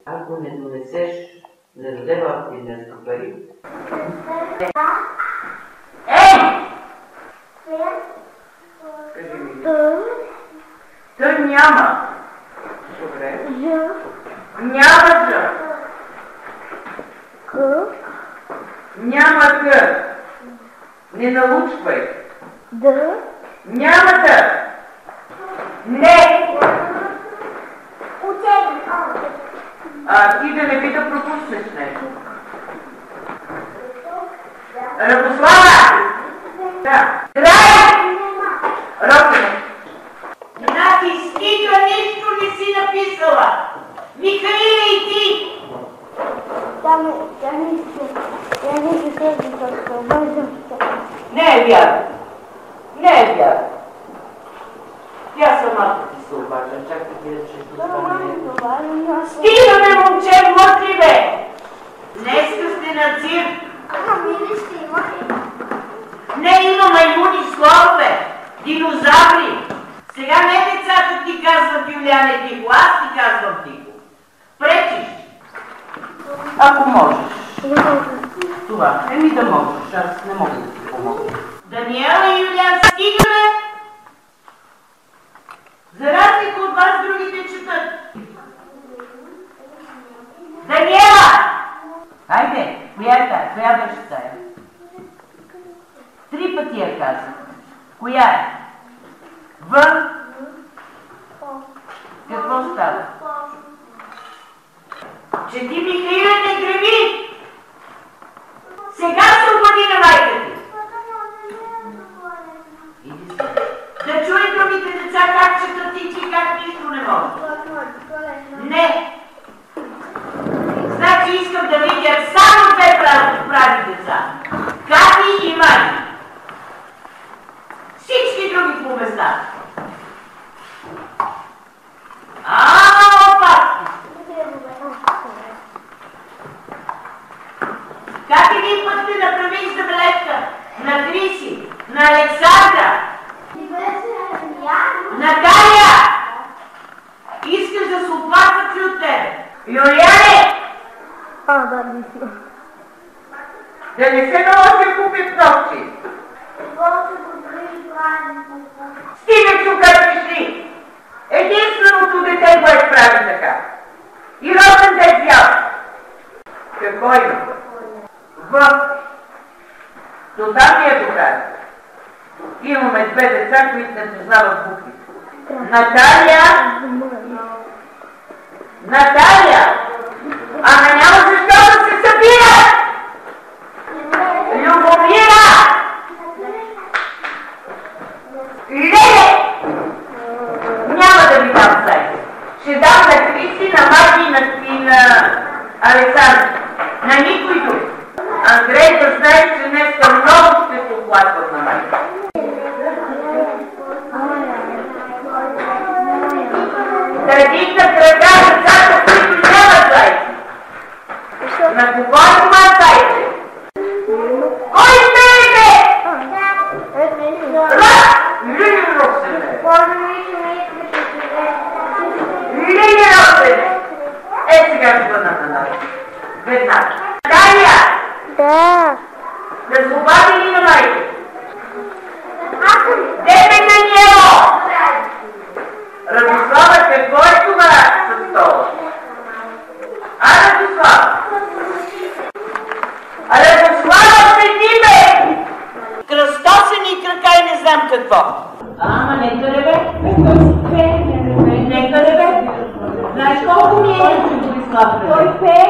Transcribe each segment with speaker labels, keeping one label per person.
Speaker 1: Ако не донесеш, не даде бабки днеска пари. Кажи ми. Т няма. Добре. Няма Ж.
Speaker 2: К.
Speaker 1: Няма Т. Не научвай.
Speaker 2: Д.
Speaker 1: Няма Т. Не. Ти да не би да пропуснеш нещо. Радослава! Да. Край! Рокне. Значи стига, нищо не си написала. Михаила и ти!
Speaker 2: Тя не се следи с
Speaker 1: Не е вярно. Не е вярно. Тя самата ти се обажда, чакай ти да чеш до това. Стига, бе, момче, мъртви, бе! Днеска сте на цирк. Не, има маймуни, слонове, динозаври. Сега не децата ти казват, Юляне, тихо, аз ти казвам тихо. Пречиш. Ако можеш. Това. Да можеш, аз не мога да ти помогна. Даниела и Юлян, стигаме! За разлика от вас, другите четат. Даниела! Хайде, коя е тая? Коя беше тая? 3 пъти я казах. Коя е? В? Какво става? Че ти, Михаила, не греби! Сега се обади на майка ти! Иди си. Да чуй другите деца как четат и ти как нищо не може. Не! Значи искам да видя само 2 прави деца. Кати и Мани. Всички други по места. Опасно! Как един път те направиш забележка на Криси, на Александра, Наталия! Искаш да се оплакват ли от тебе? Юлияне!
Speaker 2: Да, не си.
Speaker 1: Да не се наложи купи нощи. Стига чука пришли! Единственото дете, което прави така. И роден дет взял. Какво има? До там е докара. Имаме 2 деца, които не познават буквите. Наталия! Наталия! Ама няма защо да се събира! Любомира! Леле! Няма да ви дам сайт. Ще дам на Кристи, на Маги и на Александър. На никой друг. Андрей да знае, че днеска много ще се оплакват на майка. Да дигна кръга децата, които нямат зайци. На кого има зайци? Кой пеете? Лили Росене. Лили Росене. Сега ще бъда на нас. Веднага. Наталия!
Speaker 2: Да.
Speaker 1: Да се обади ли на майка? Тебе, Даниело! Радослава, какво е това със стола? Радослава! Радослава, седи, бе! Кръстосени крака и не знам какво. Ама нека ли бе? Нека ли бе? Знаеш колко ми е, че Борислав бе? Той пее.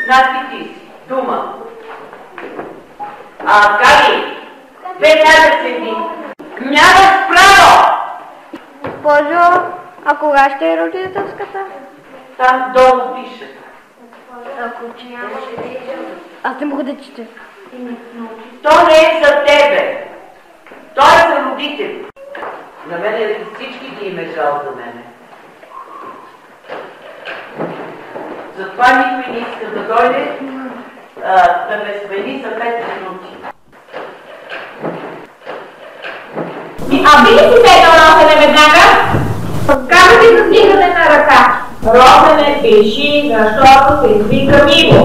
Speaker 1: Значи ти си. Дума. Кали, веднага седи. Нямаш право!
Speaker 2: Госпожо, а кога ще е родителската?
Speaker 1: Там долу пише.
Speaker 2: Аз не мога да чета.
Speaker 1: То не е за тебе. То е за родители. На мене всички ги им е жал за мене. Затова никой не иска да дойде да ме смени за 5 минути.
Speaker 3: А би ли си седнал на веднага? Как да ти достигнат една ръка?
Speaker 1: Росене, пиши, защото се извика Миго.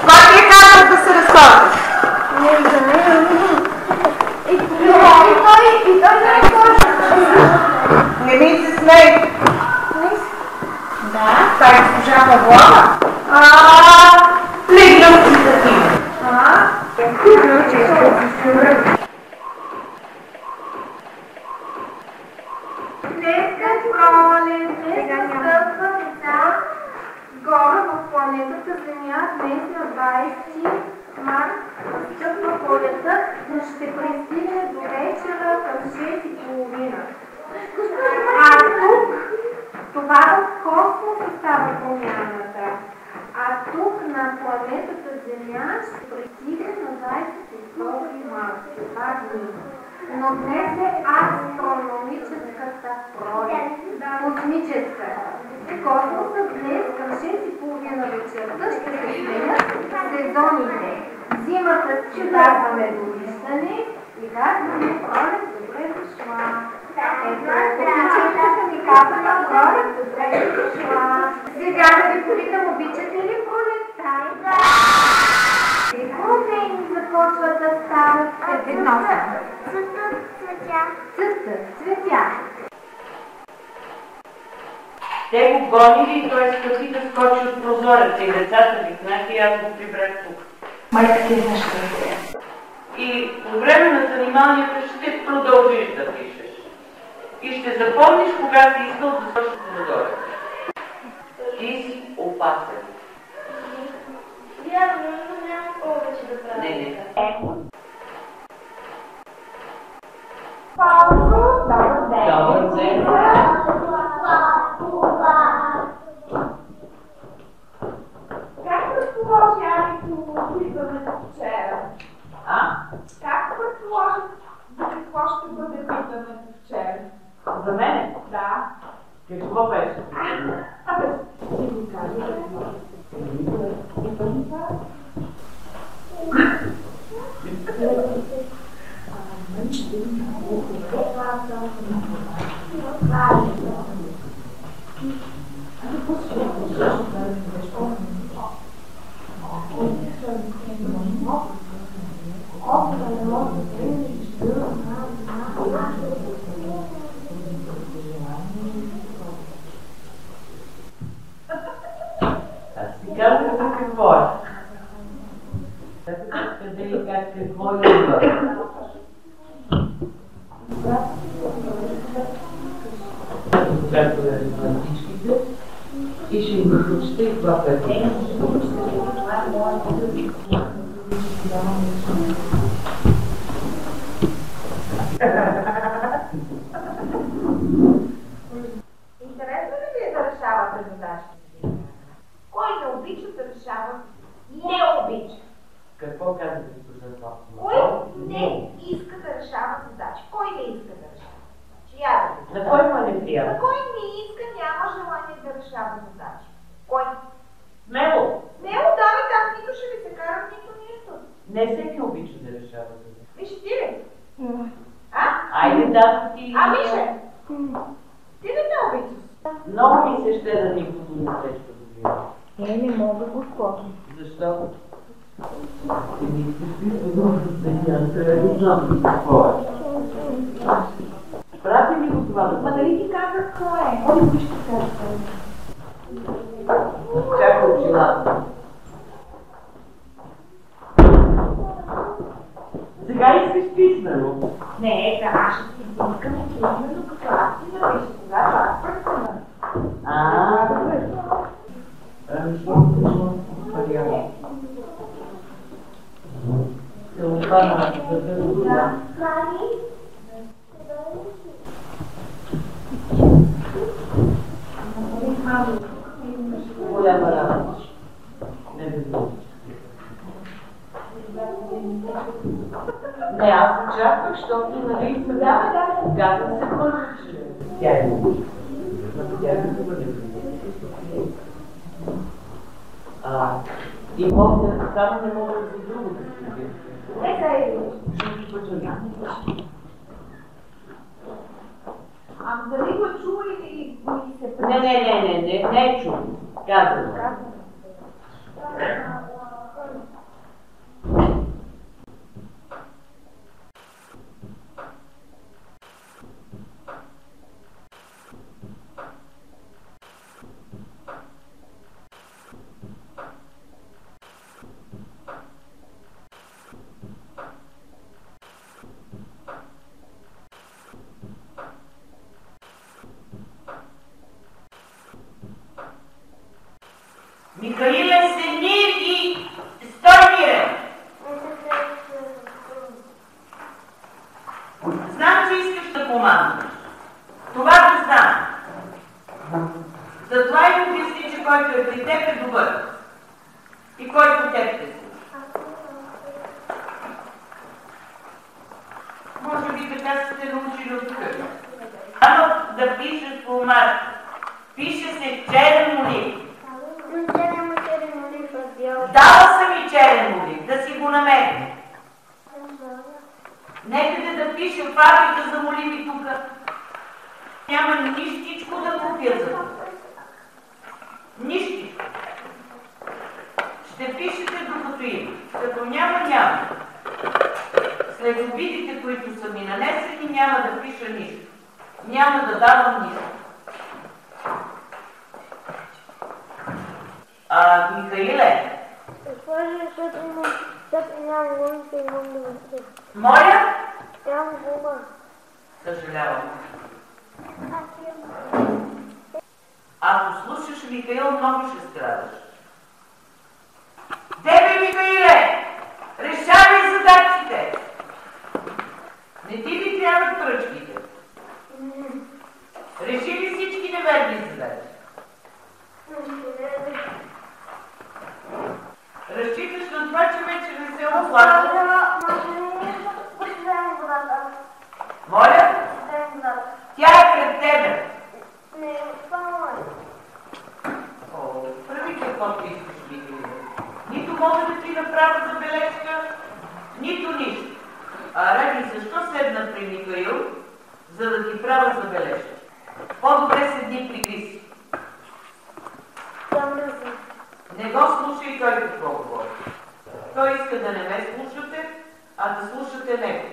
Speaker 1: Кой ти е казал да се разходиш?
Speaker 2: Не знам. И той не разходи.
Speaker 1: Не ми се смей. Да, това е госпожа Павлова. Плегнувчета ти.
Speaker 3: Днеска Пролет, днеска стъпва деца, горе в планетата Земя, днес на 20 март, стъпва пролетът, ще пристигне до вечера към 6:30. А тук, това в космоса става промяната, а тук на планетата Земя ще пристигне на 22 март, 2 дни. Но днес е астрономическата пролет, космическа. Космосът днес към 6:30 вечерта ще се сменят сезоните. Зимата ще казваме довиждане и казваме пролет, добре дошла. Ето, космическата ни казва пролет, добре дошла. Сега да ви попитам, обичате ли пролетта? Да! Промени започват да стават едно. Цветя.
Speaker 1: Те го гонили и той скъпи да скочи от прозореца и децата викнаха и аз го прибрах тук.
Speaker 3: Майка ти е нашата идея.
Speaker 1: И по време на заниманията ще продължиш да пишеш. И ще запомниш кога си искал да скочиш от прозореца. Ти си опасен.
Speaker 3: Вярно, но няма повече да правя.
Speaker 1: Не.
Speaker 3: Паузо, добър ден.
Speaker 1: Добър ден.
Speaker 3: Как предположи Алико идването вчера? Как предположи за какво ще бъде питането вчера?
Speaker 1: За мене?
Speaker 3: Да.
Speaker 1: Какво беше?
Speaker 3: Ти ми кажи.
Speaker 1: Аз ти казвам за какво е. Къде и как какво идва. Когато да разберат всичките и ще им прочета и това, което е.
Speaker 3: Интересно ли ви е да решавате задачите? Кой не обича да решава? Не обича.
Speaker 1: Какво каза госпожа Павлова?
Speaker 3: Кой не иска да решава задачи? Кой не иска да решава задачи? Я да ви
Speaker 1: На кой му е неприятно?
Speaker 3: На кой не иска, няма желание да решава задачи? Кой?
Speaker 1: Смело!
Speaker 3: Смело, да, бе, там нито ще ви се карат, нито нищо.
Speaker 1: Не всеки обича да решава задачи.
Speaker 3: Виж, ти ли? А?
Speaker 1: Айде да ти...
Speaker 3: Мише! Ти ли не обичаш?
Speaker 1: Много ми се ще да ни подобни следващата година.
Speaker 2: Не мога, госпожо.
Speaker 1: Защо? Ти ми искаш да не знам какво е. Прати ми го това да
Speaker 3: Ма нали ти казах кой е? Оди го ще кажа.
Speaker 1: чакай очилата. Сега искаш писмено.
Speaker 3: Не, да, аз ще ти искам писмено, като аз ти напиша, когато аз пръсвам.
Speaker 1: Се опана за да. Голяма работа. Не безумно. Не, аз очаквах, защото нали сега гадам се първо, че тя е луч. Тя е бъде. И после само не мога да за друго да се видя.
Speaker 3: Нека е луч.
Speaker 1: Защото пъча.
Speaker 3: Дали
Speaker 1: Не е чул. Казвам. Михаиле, седни и стой мирен! Знам, че искаш да командваш. Това го знам. Затова и обясни, че който е при теб е добър. И който теб те слуша. Може би така сте научили от къде. Ано да пишеш по марка. Пише се черен молив. Дала съм и черен молив, да си го намерим. Некъде да пише фабрика за моливи тук. Няма нищичко да купя за това. Нищичко. Ще пишете докато има. Като няма. След обидите, които са ми нанесени, няма да пиша нищо. Няма да давам нищо. Михаиле. Моля? Съжалявам. Ако слушаш Михаил, много ще страдаш. Тебе, Михаиле! Решавай задачите! Не ти ли трябват пръчките? Реши ли всички неверни задачи? Разчиташ на това, че вече не се оплаква. Моля? Тя е пред тебе. Прави каквото искаш, Михаиле. Нито мога да ти направя забележка, нито нищо. Ради, защо седна при Михаил, за да ти правя забележка? По-добре седни при Гриси. Не го слушай той какво говори. Той иска да не ме слушате, а да слушате него.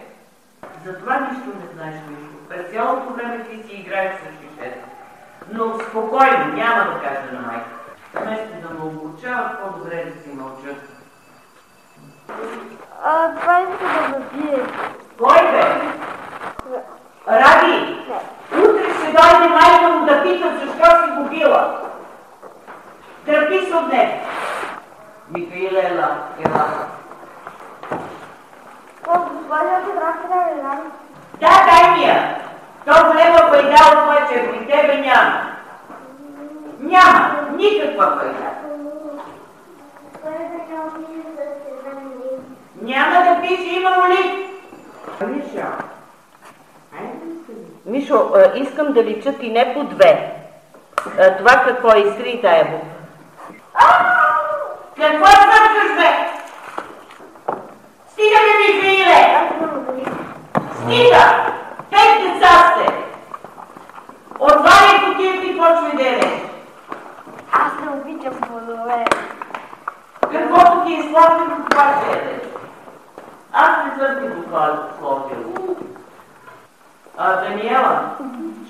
Speaker 1: Затова нищо не знаеш, Мишко. През цялото време ти си играеш с шишета. Но спокойно, няма да кажа на майка. Вместо да ме обучават, по-добре да си мълчат.
Speaker 2: Това иска да ме бие.
Speaker 1: Кой бе? Ради! Утре ще дойде майка му да питат защо си го била. Търпи се от него. Михаиле, ела. Да, дай ми я. То голема пайда от това, че при тебе няма. Няма никаква пайда. Няма да пише, има молив. Мишо, искам да ви чат и не по две. Това какво е, изкри тая буква. Какво свършваш, бе? Стига, бе, Михаиле! Стига! 5 деца сте! Отваряй кутията и почвай да ядеш.
Speaker 2: Аз не обичам плодове.
Speaker 1: Каквото ти е сладко, това ще ядеш. Аз не съм ти го сложил. Даниела,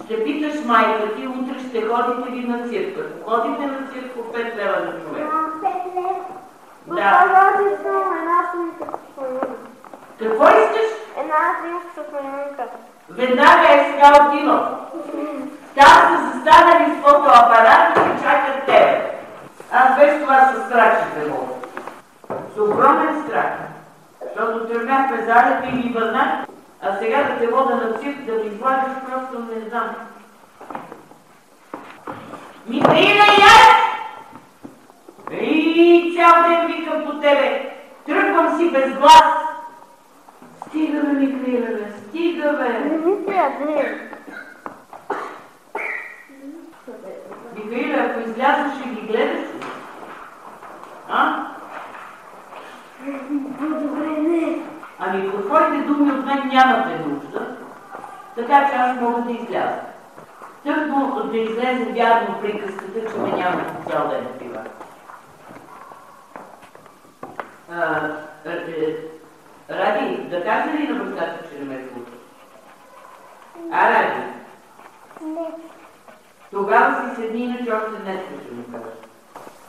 Speaker 1: ще питаш майка ти, утре ще ходите ли на цирк. Ако ходите на цирк, по 5 лева на човек.
Speaker 2: 5 лева?
Speaker 1: Да. Какво искаш?
Speaker 2: Една зимска сменка.
Speaker 1: Веднага е сега отивам. Там са застанали с фотоапарат и чакат тебе. Аз без това със страх ще те мога. С огромен страх. Защото тръгнах през залета и ми върнах, а сега да те вода на цирк, да ми излагаш, просто не знам. Михаиле, яд! И цял ден викам по тебе. Тръгвам си без глас. Стига бе, Михаиле, бе, стига бе.
Speaker 2: Не ми се яде.
Speaker 1: Михаиле, ако излязеш и ги гледаш,
Speaker 2: Добре, не.
Speaker 1: ами по твоите думи от мен нямате нужда, така че аз мога да изляза. Тъкмо да излезе вярно приказката, че ме няма цял ден пива. Ради, да кажа ли на бащата, че не ме слуша? Ради?
Speaker 2: Не.
Speaker 1: Тогава си седни, иначе още днес ще ми кажеш.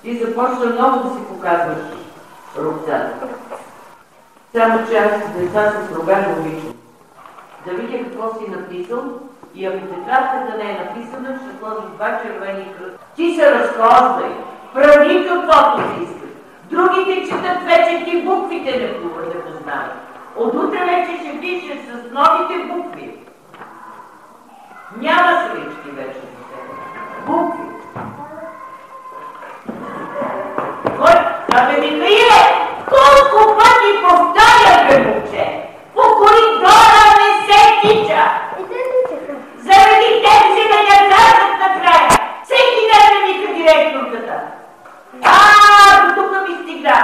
Speaker 1: Ти започна много да си показваш рубцата. Само че аз с деца с рога не обичам. Да видя какво си написал и ако тетрадката не е написана, ще сложиш 2 червени кръста. Ти се разхождай, прави каквото си искаш. Другите четат вече, ти буквите не познават. От утре вече ще пишеш с новите букви. Няма срещи вече за тебе. Букви. Кой? Абе, Михаиле, колко пъти повтаря, бе, момче? По коридора не се тича. Заради теб си да не казват накрая. Всеки ден ме вика директорката. До тук ми стигна.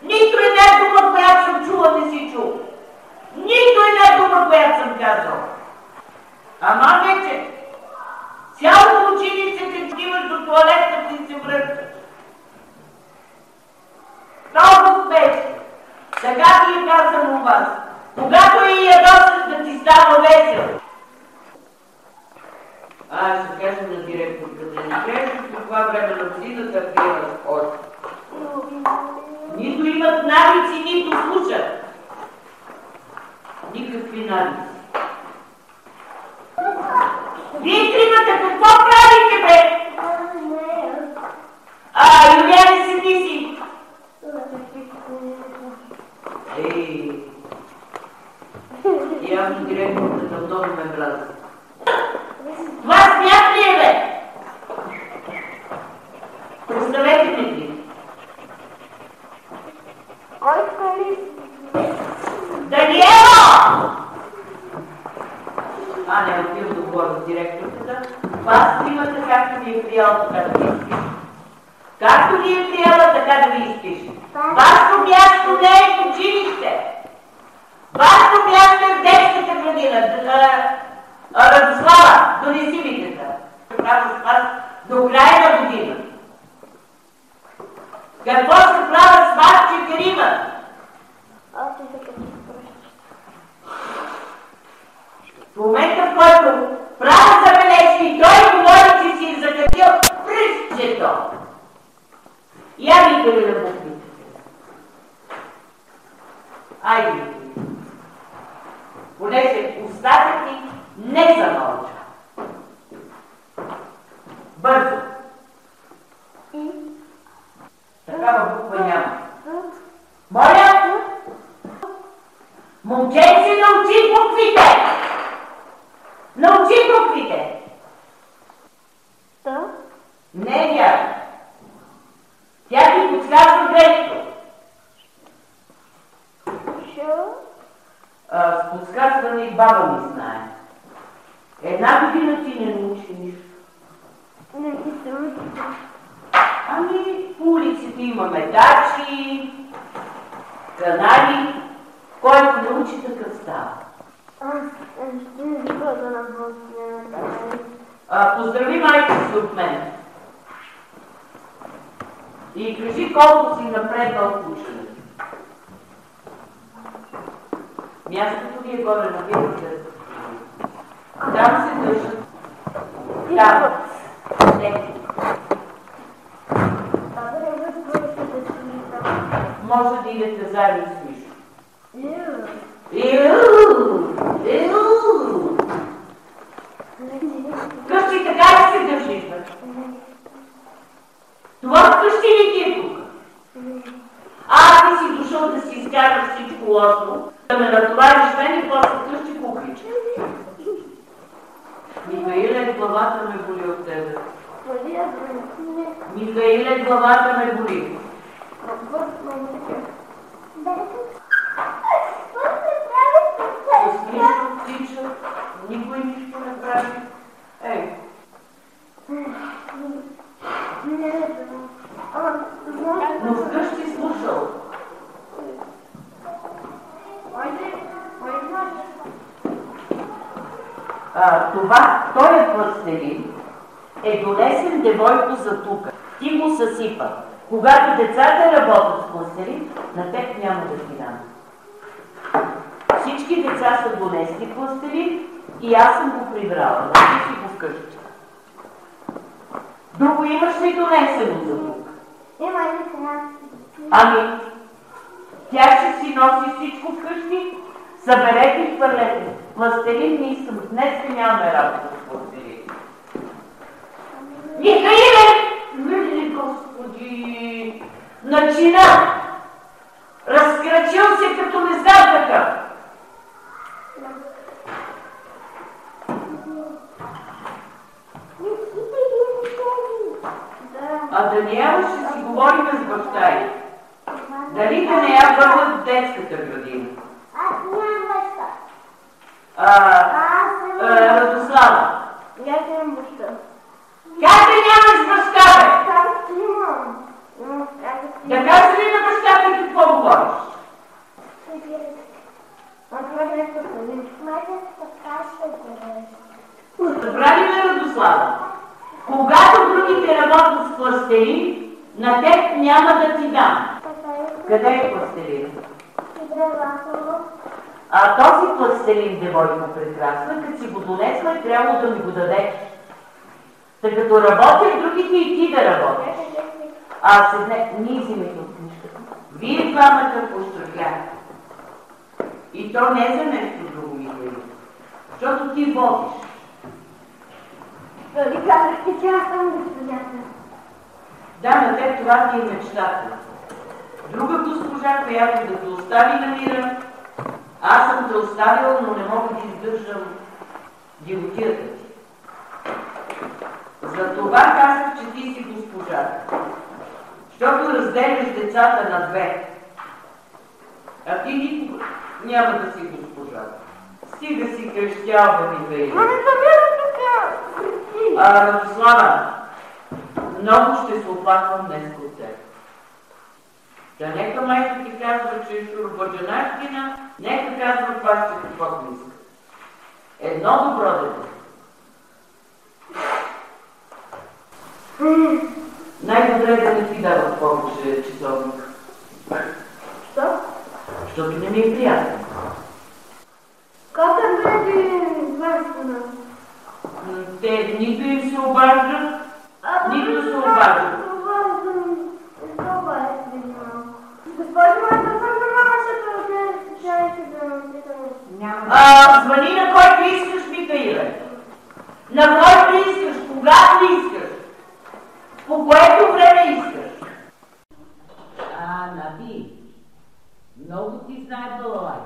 Speaker 1: Нито една дума, която съм чула, не си чул. Нито една дума, която съм казал. Ама вече, цялото училище те отиваш до туалетната и се връщаш. Толкова беше. Така ти я казвам у вас. Когато и ядосаш да ти става весело. Ще кажа на директорката, не кажеш по това време на годината приема спорт. Нито имат навици, нито слушат. Никакви навици. Вие тримата какво правите, бе? Юлиане, седи си. Явно директорката много ме мрази. Това смях ли е, бе? Представете ми ти.
Speaker 2: Кой скали?
Speaker 1: Даниела! Не отивам да говоря с директорката. Вас тримата както ви е приела, така да ви изпише. Както ви е приела, така да ви изпише. Вашето място не е в училище. Вашето място е в детската градина. Радослава, донеси ми тета. Правя с вас до края на година. Какво ще правя с вас, четирима? В момента, в който правя забележки и той говори, че си е закатил пръстчето. Я ви дали на буквите. Айде. Понеже устата ти не замълча. Бързо. Такава буква няма. Моля? Момченце, научи буквите! Научи буквите! Не е вярно. Тя ти подсказва грешко. С подсказване и баба ми знае. Една година ти не научи нищо.
Speaker 2: Не ти се учи.
Speaker 1: По улиците имаме дачи, канали. Който научи, такъв става.
Speaker 2: Ще не бива да работя на канали.
Speaker 1: Поздрави майка си от мен. И кажи колко си напреднал в ученето. Мястото ви е горе на бирата. Там се държат. Там. Не. Може да идете заедно с Мишо. Къщи така ли се държиш, бе? Това вкъщи ли ти е тук? Ти си дошъл да си изкараш всичко лошо, да ме натовариш мен и после къщи кухничка. Михаиле, главата ме боли от тебе. Михаиле, главата ме боли. С нищо тича, никой нищо не прави. Но вкъщи слушал. Този пластелин е донесен девойко за тук. Ти го съсипа. Когато децата работят с пластелин, на теб няма да ти дам. Всички деца са донесли пластелин и аз съм го прибрала. Носи си го вкъщи. Друго имаш ли донесено за тук?
Speaker 2: Има ли сега?
Speaker 1: Ами, тя ще си носи всичко вкъщи, съберете и хвърлете. Пластелин не искам. Днес нямаме работа с пластелин. Михаиле! Мили Господи! Начина! Разкрачил се като не знам какъв. А Даниела ще си говорим с баща й. Дали да не я върнат в детската градина?
Speaker 2: Аз нямам баща.
Speaker 1: Радослава.
Speaker 2: Аз нямам баща.
Speaker 1: Как да нямаш баща, бе?
Speaker 2: Как имам?
Speaker 1: Да кажа ли на баща ти какво говориш? Забрали ме, Радослава? Когато другите работят с пластелин, на теб няма да ти дам. Къде е пластелин? Този пластелин, девойко прекрасна, като си го донесла, е трябвало да ми го дадеш. Та като работят другите и ти да работиш. Седне, ние взимайте от книжката. Вие двамата пощърпяхте. И то не за нещо друго, Михаил. Защото ти водиш.
Speaker 2: Дали казахте, че аз съм госпожата?
Speaker 1: Да, на теб това ти е мечтата. Друга госпожа, която да те остави на мира, аз съм те оставила, но не мога да издържам дивотията ти. Затова казах, че ти си госпожата. Защото разделяш децата на две. А ти никога няма да си госпожата. Стига си крещял, бе, Михаил.
Speaker 2: Но не събирам тук.
Speaker 1: Радослава, много ще се оплаквам днес от теб. Да нека майка ти казва, че е шурбаджанашкина, нека казва паща каквото иска. Едно добро дете. Най-добре да не ти дават повече часовник.
Speaker 2: Що?
Speaker 1: Защото не ми е приятно.
Speaker 2: Как е бе извършена?
Speaker 1: Те нито им се обаждат, нито се обаждат.
Speaker 2: Госпожо, аз съм мамашата от специалите
Speaker 1: Звъни на който искаш, Михаиле. На който искаш, когато искаш. По което време искаш. Наби, много ти знае балалай.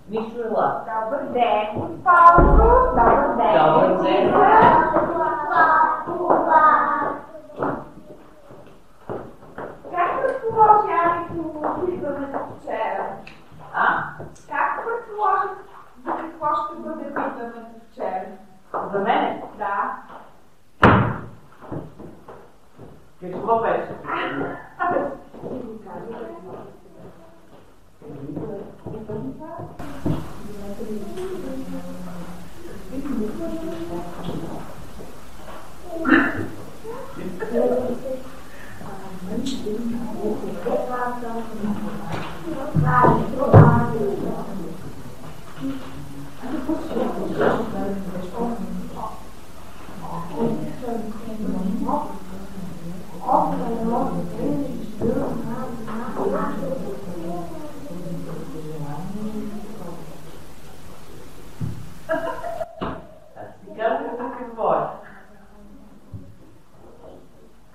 Speaker 1: Мишо, ела.
Speaker 3: Добър ден, госпожо. Добър ден.
Speaker 1: Добър ден.
Speaker 3: Как предположи питането вчера? Как предположи за какво ще бъде питането вчера?
Speaker 1: За мене?
Speaker 3: Да.
Speaker 1: Какво беше?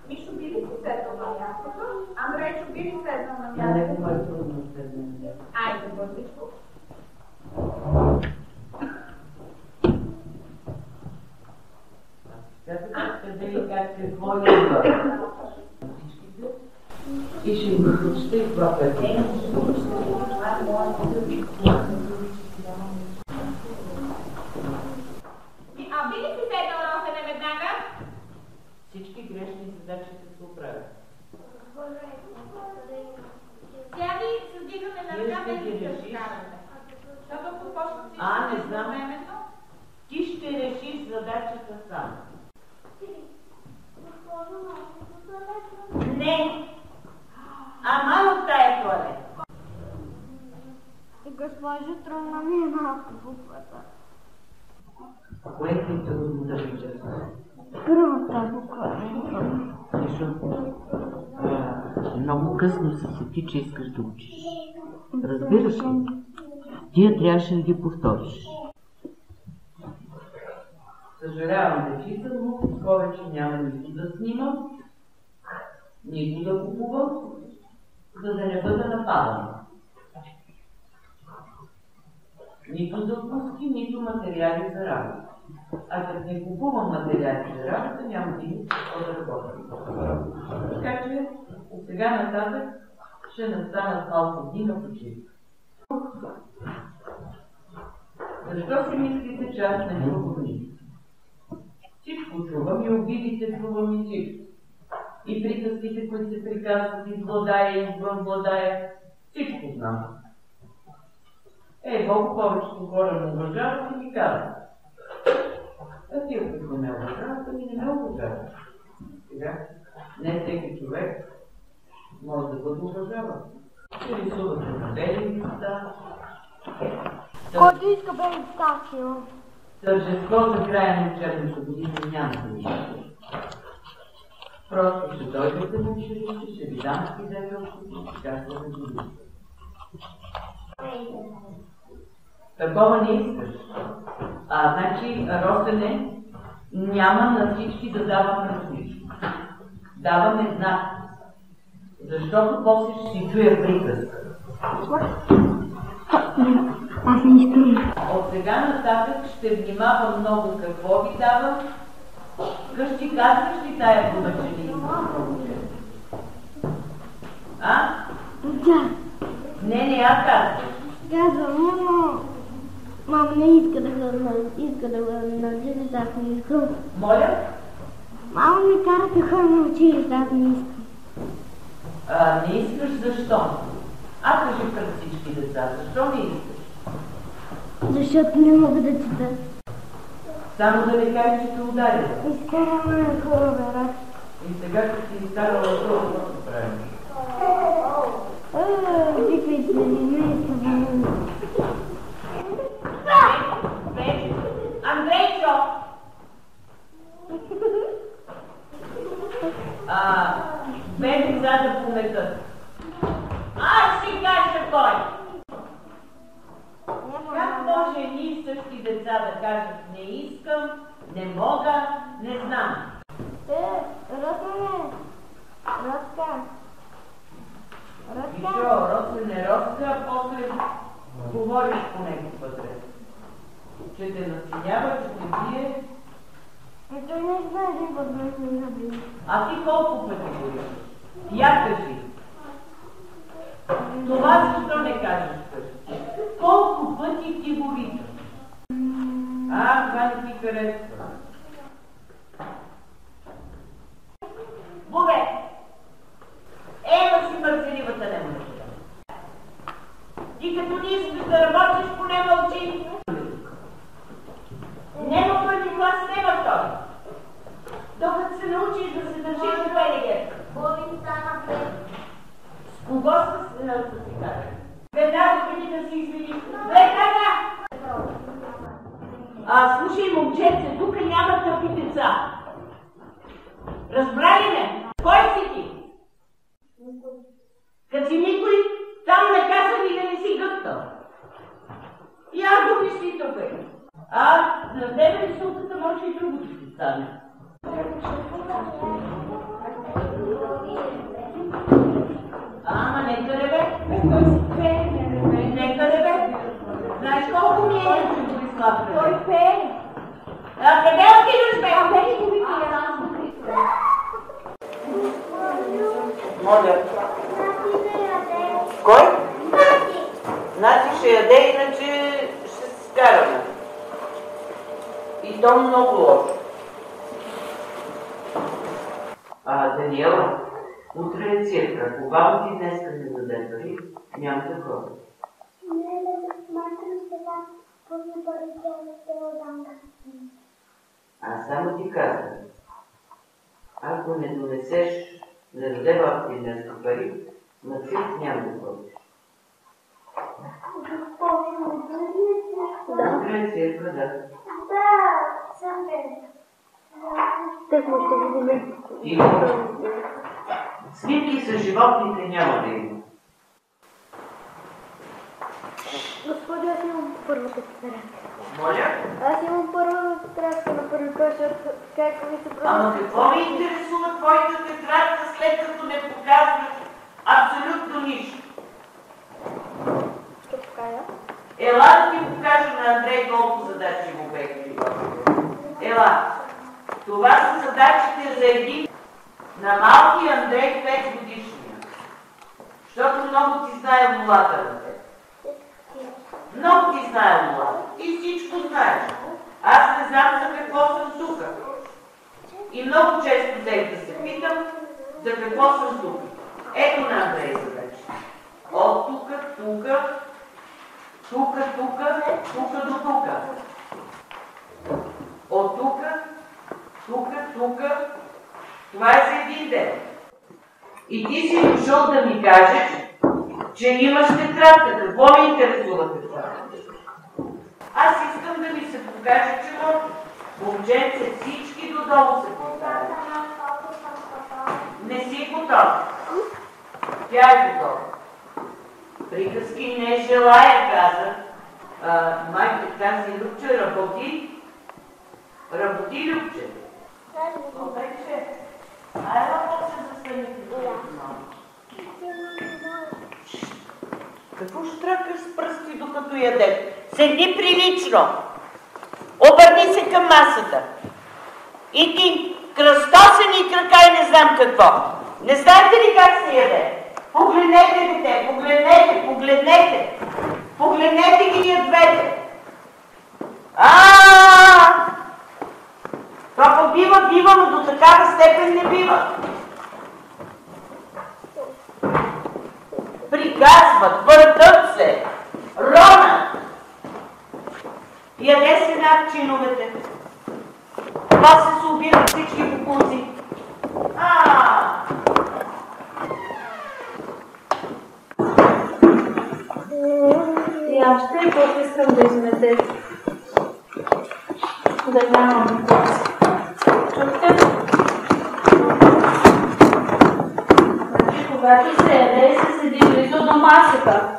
Speaker 3: Мишо, би ли си седнал на мястото? Андрейчо, би ли седнал на мястото?
Speaker 1: Не го е трудно седне.
Speaker 3: Айде, бързичко.
Speaker 1: Къде и как какво идва? И ще им прочете и това петне.
Speaker 3: Би ли си седнал, Росене, веднага?
Speaker 1: Всички грешни задачи се оправят.
Speaker 3: Сяди с дигане на ръка, без да се
Speaker 1: решиш.
Speaker 3: вкарвате.
Speaker 2: Госпожо, трудна ми е малко буквата.
Speaker 1: Кое е трудно да виждаш?
Speaker 2: Първата буква е трудна.
Speaker 1: Защото много късно се сети, че искаш да учиш. Разбираш ли? Тия трябваше да ги повториш. Съжалявам да читам, но повече няма нито да снимам, нито да купувам, за да не бъда нападана. Нито за вкуски, нито материали за работа. А като не купувам материали за работа, няма да има какво да работя. Така че от сега нататък ще настанат малко дни на почивка. Защо си мислите, че аз не чувам нищо? Всичко чувам и обидите чувам и всичко. И приказките, които се приказват из владая и извън владая, всичко знам. Колко повечето хора ме уважават и ми казват. А ти, ако ме уважават, ами не ме уважават. Сега, не всеки човек може да бъде уважаван. Ще рисувате на бели листа.
Speaker 2: Който иска бели стачио.
Speaker 1: Тържество за края на учебната година няма да ми ще. Просто ще дойдете на училище, ще ви дам свидетелството и ще казваме година. Такова не искаш. Значи, Росене, няма на всички да даваме различно. Даваме знак. Защото после ще си чуя приказка.
Speaker 2: Аз не искам.
Speaker 1: От сега нататък ще внимавам много какво ви давам. Къщи казваш ли тая дума, че не искам да уча?
Speaker 2: Да.
Speaker 1: Не, аз казвам.
Speaker 2: Казвам, но мама не иска да го надежда, аз не искам.
Speaker 1: Моля?
Speaker 2: Мама ми кара да ходя на училище, аз не искам.
Speaker 1: Не искаш защо? Кажи пред всички деца, защо не искаш?
Speaker 2: Защото не мога да чета.
Speaker 1: Само да не кажеш, че те ударила.
Speaker 2: Изкараме на хубава.
Speaker 1: И сега, като си изкарала това, какво правиш?
Speaker 2: Викай се, не искам.
Speaker 1: Андрейчо! Две деца да пометат. Аз си кажа кой! Как може едни и същи деца да кажат не искам, не мога, не знам?
Speaker 2: Росмане! Роска!
Speaker 1: И що, Росене, Роска, а после говориш по него вътре. Че те насинява, че те бие.
Speaker 2: Той не знае, че въпрос не набие.
Speaker 1: А ти колко пъти го искаш? Я кажи. Това защо не кажеш къщи? Колко пъти ти го викаш? Това не ти харесва. Бубе! Ема си мързеливата не може. Ти като не искаш да работиш, поне мълчи. Нема първи клас, нема втори. Докато се научиш да се държиш в Белегер.
Speaker 2: Боли стана пред.
Speaker 1: С кого се кажа? Веднага преди да си извини. Веднага! Слушай, момченце, тук няма тъпи деца. Разбрали ме? Кой си ти? Като си никой, там наказан и да не си гъптал. Я го мисли тук. На тебе рисунката може и друго ще стане. Нека да бе. Нека да бе. Знаеш колко ми е, че го изслабва?
Speaker 2: Той пее.
Speaker 1: Къде отидеш, бе?
Speaker 2: Пее го вика.
Speaker 1: Моля. Кой? Значи ще яде, иначе ще се скараме. И то много лошо. Даниела, утре е цирка. Ако баба ти днес не даде пари, няма да ходи.
Speaker 4: Не, майка ми сега пълни пари, че ще отдам.
Speaker 1: Аз само ти казвам. Ако не донесеш, не даде баба ти днес пари, на цирк няма да ходиш.
Speaker 4: Госпожо,
Speaker 1: Греция, да.
Speaker 2: Так му ще видим.
Speaker 1: Има. Снимки с животните няма да има.
Speaker 2: Господи, аз имам първата тетрадка.
Speaker 1: Моля?
Speaker 2: Аз имам първата тетрадка на първи клас, как ми се прави.
Speaker 1: Ама какво ме интересува твоята тетрадка, след като не показваш абсолютно нищо?
Speaker 2: Ще покажа.
Speaker 1: Ела да ти покажа на Андрей колко задачи му бе. Ела. Това са задачите за един на малки Андрей 5 годишния. Защото много ти знае молата на теб. Много ти знае молата. Ти всичко знаеш. Аз не знам за какво съм тук. И много често взех да се питам за какво съм тук. Ето на Андрей задача. От тук, тук, тук, тук, тук до тук. От тук, тук, тук. Това е за един ден. И ти си дошъл да ми кажеш, че имаш тетрадка. Какво ме интересува тетрадка? Аз искам да ми се покаже, че може. Момченце, всички додолу се поставят. Не си готов. Тя е готова. Приказки не желая, каза. Майка каза, Любче, работи. Работи, Любче. Вече. Айва, после застанете. Какво ще тракаш с пръсти, докато яде? Седни прилично. Обърни се към масата. И ти, кръстосани крака и не знам какво. Не знаете ли как се яде? Погледнете, дете, погледнете, погледнете. Погледнете ги ние двете. Това бива, но до такава степен не бива. Приказват, въртат се, ронат. Яде се над чиновете. После се убират всички букуци.
Speaker 2: И аз ще искам да измете. Да нямам букуци. Чухте? Когато се яде, се седи близо до масата.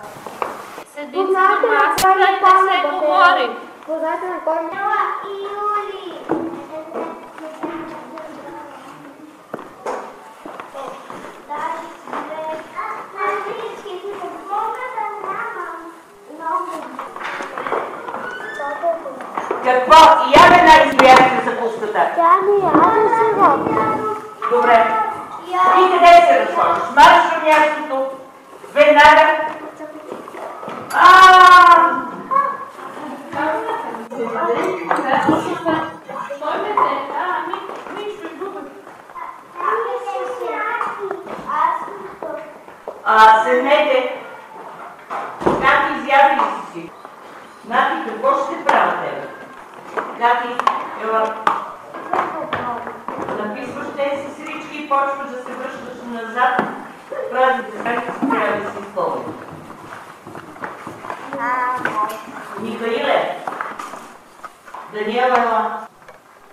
Speaker 2: Седи до масата и не се говори. Познате на Корнела и Юли.
Speaker 1: Какво? И я ме най-избияхте за пустата.
Speaker 2: Тя не яде сега.
Speaker 1: Добре. И къде се разложиш? Марш на мястото. Веднага. Седнете. Нати, изяви ли си? Нати, какво ще правя тебе? Нати, ела. Написваш тези срички и почваш да се връщаш назад. Празните страници трябва да си изпълни. Михаиле, Даниела, ела.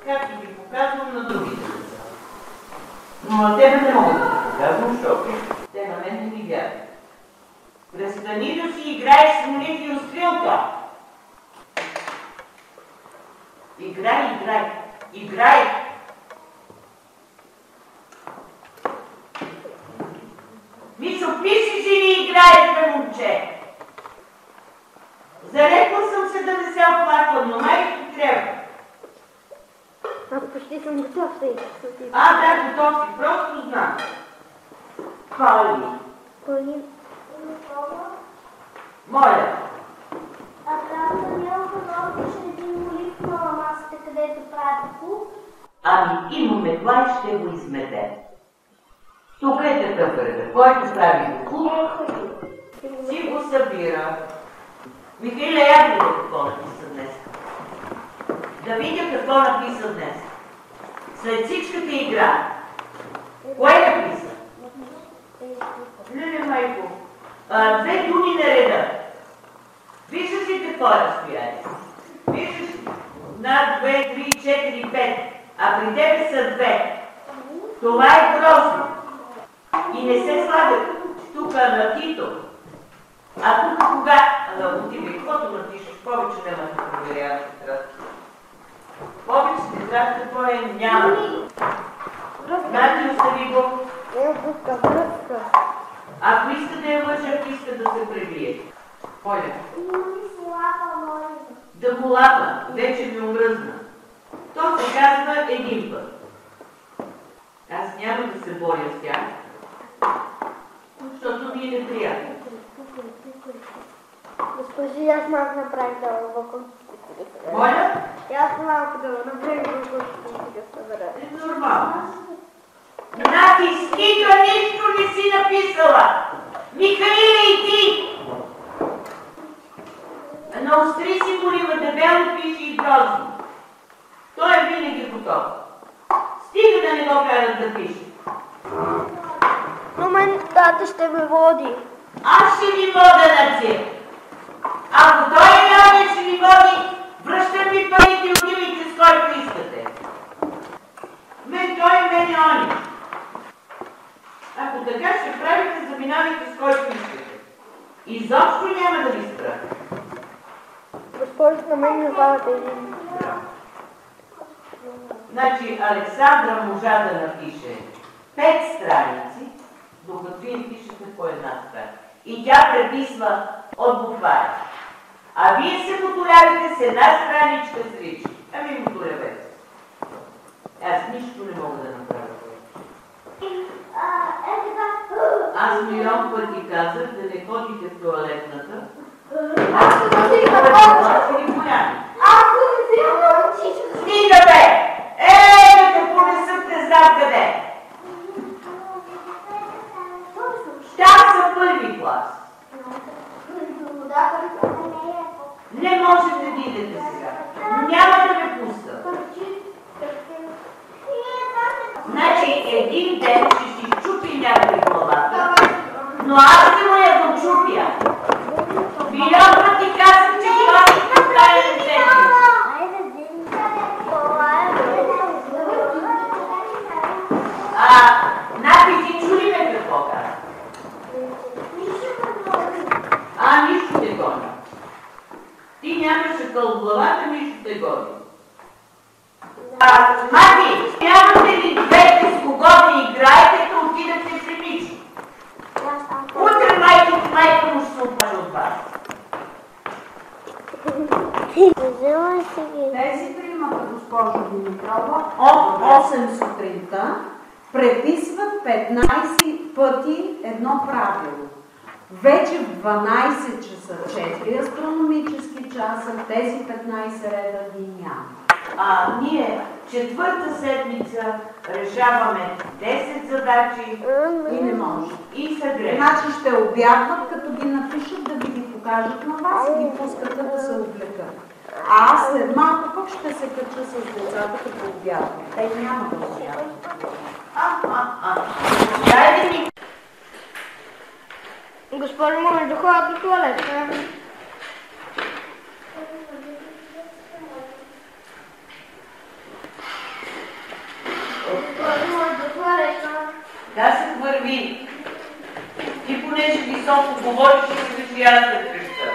Speaker 1: Както ви показвам на другите деца. Но на тебе не мога да ти показвам, защото те на мен не ми вярват. Престани да си играеш с молив и устрелка. Играй, играй, играй! Мишо, пишеш или играеш, бе, момче? Зарекла съм се да не се оплаквам, но майка трябва.
Speaker 2: Аз почти съм готов да
Speaker 1: Да, готов си, просто знам. Пали. Моля.
Speaker 4: Там Даниела подложиш един молив на масата, където прави куп.
Speaker 1: Имаме това и ще го измете. Тук е такъв ред, който прави куп, си го събира. Михаиле, я видя какво написа днес. Да видя какво написа днес. След всичката игра. Кое написа? Леле, майко. 2 думи на реда. Виждаш ли какво какво е разстояние. Виждаш, над 2, 3, 4, 5, а при тебе са 2. Това е грозно. И не се слага тук на Тито. А тук кога? Отивай, каквото напишеш, повече няма да проверяваш тетрадки. Повече тетрадка твоя няма. Значи остави го. Ако иска да я лъжа, ако иска да се пребие. Коля? Да го лапа, вече ми омръзна. То се казва един път. Аз няма да се боря с тях, защото ми е неприятно.
Speaker 4: Госпожи, аз малко направих да вълком.
Speaker 1: Моля?
Speaker 4: Аз малко да направих вълком да събера.
Speaker 1: Е нормално. Натискика, нищо не си написала. Михаила и ти. Наостри си молива, дебело пише и грозно. Той е винаги готов. Стига да не го карат да пише.
Speaker 4: Но мен тата ще ме води.
Speaker 1: Аз ще ви вода на цирк. Ако той няма ще ви води, връщам ви парите и отивайте с който искате. Мен той, мен и они. Ако така ще правите, заминавайте с който искате. Изобщо няма да ви спра.
Speaker 4: Госпожо, на мен не вадате един.
Speaker 1: Значи Александра можа да напише 5 страници, докато вие пишете по една страница. И тя преписва от буквари. А вие се мотолявите с една страничка с речи. Ами мотолявете. Аз нищо не мога да направя. Аз милион пъти казах да не ходите в тоалетната. Аз се стига бе! Да те понесат не знам къде. Там са първи клас. Не можете да идете сега. Няма да ме пуска. Значи един ден ще си чупи някой главата, но аз ще му я дочупя. Милион пъти казах, че това си поставя на себе. Напи, ти чули ме какво каза? Нищо те гони. Ти нямаш акъл в главата, нищо те гони. Маги, нямате ли двете с кого да играете, да отидете при Мичо? Утре майка му ще се опаже от вас.
Speaker 5: Тези тримата, госпожо Димитрова, от 8 сутринта преписват 15 пъти едно правило. Вече в 12 часа 4 астрономически часа тези 15 реда ги няма.
Speaker 1: Ние четвърта седмица решаваме 10 задачи
Speaker 5: и не може.
Speaker 1: И са грешни.
Speaker 5: Значи ще обядват, като ги напишат, да ви ги покажат на вас и ги пускат да се облекат. А аз след малко пък ще се кача с децата, като обядвам. Те няма да обядват.
Speaker 1: Дайте ми.
Speaker 4: Госпожо, може да ходя до туалета? Госпожо, може до туалета?
Speaker 1: Да се върви. Ти понеже високо говориш и се вижда аз да креща.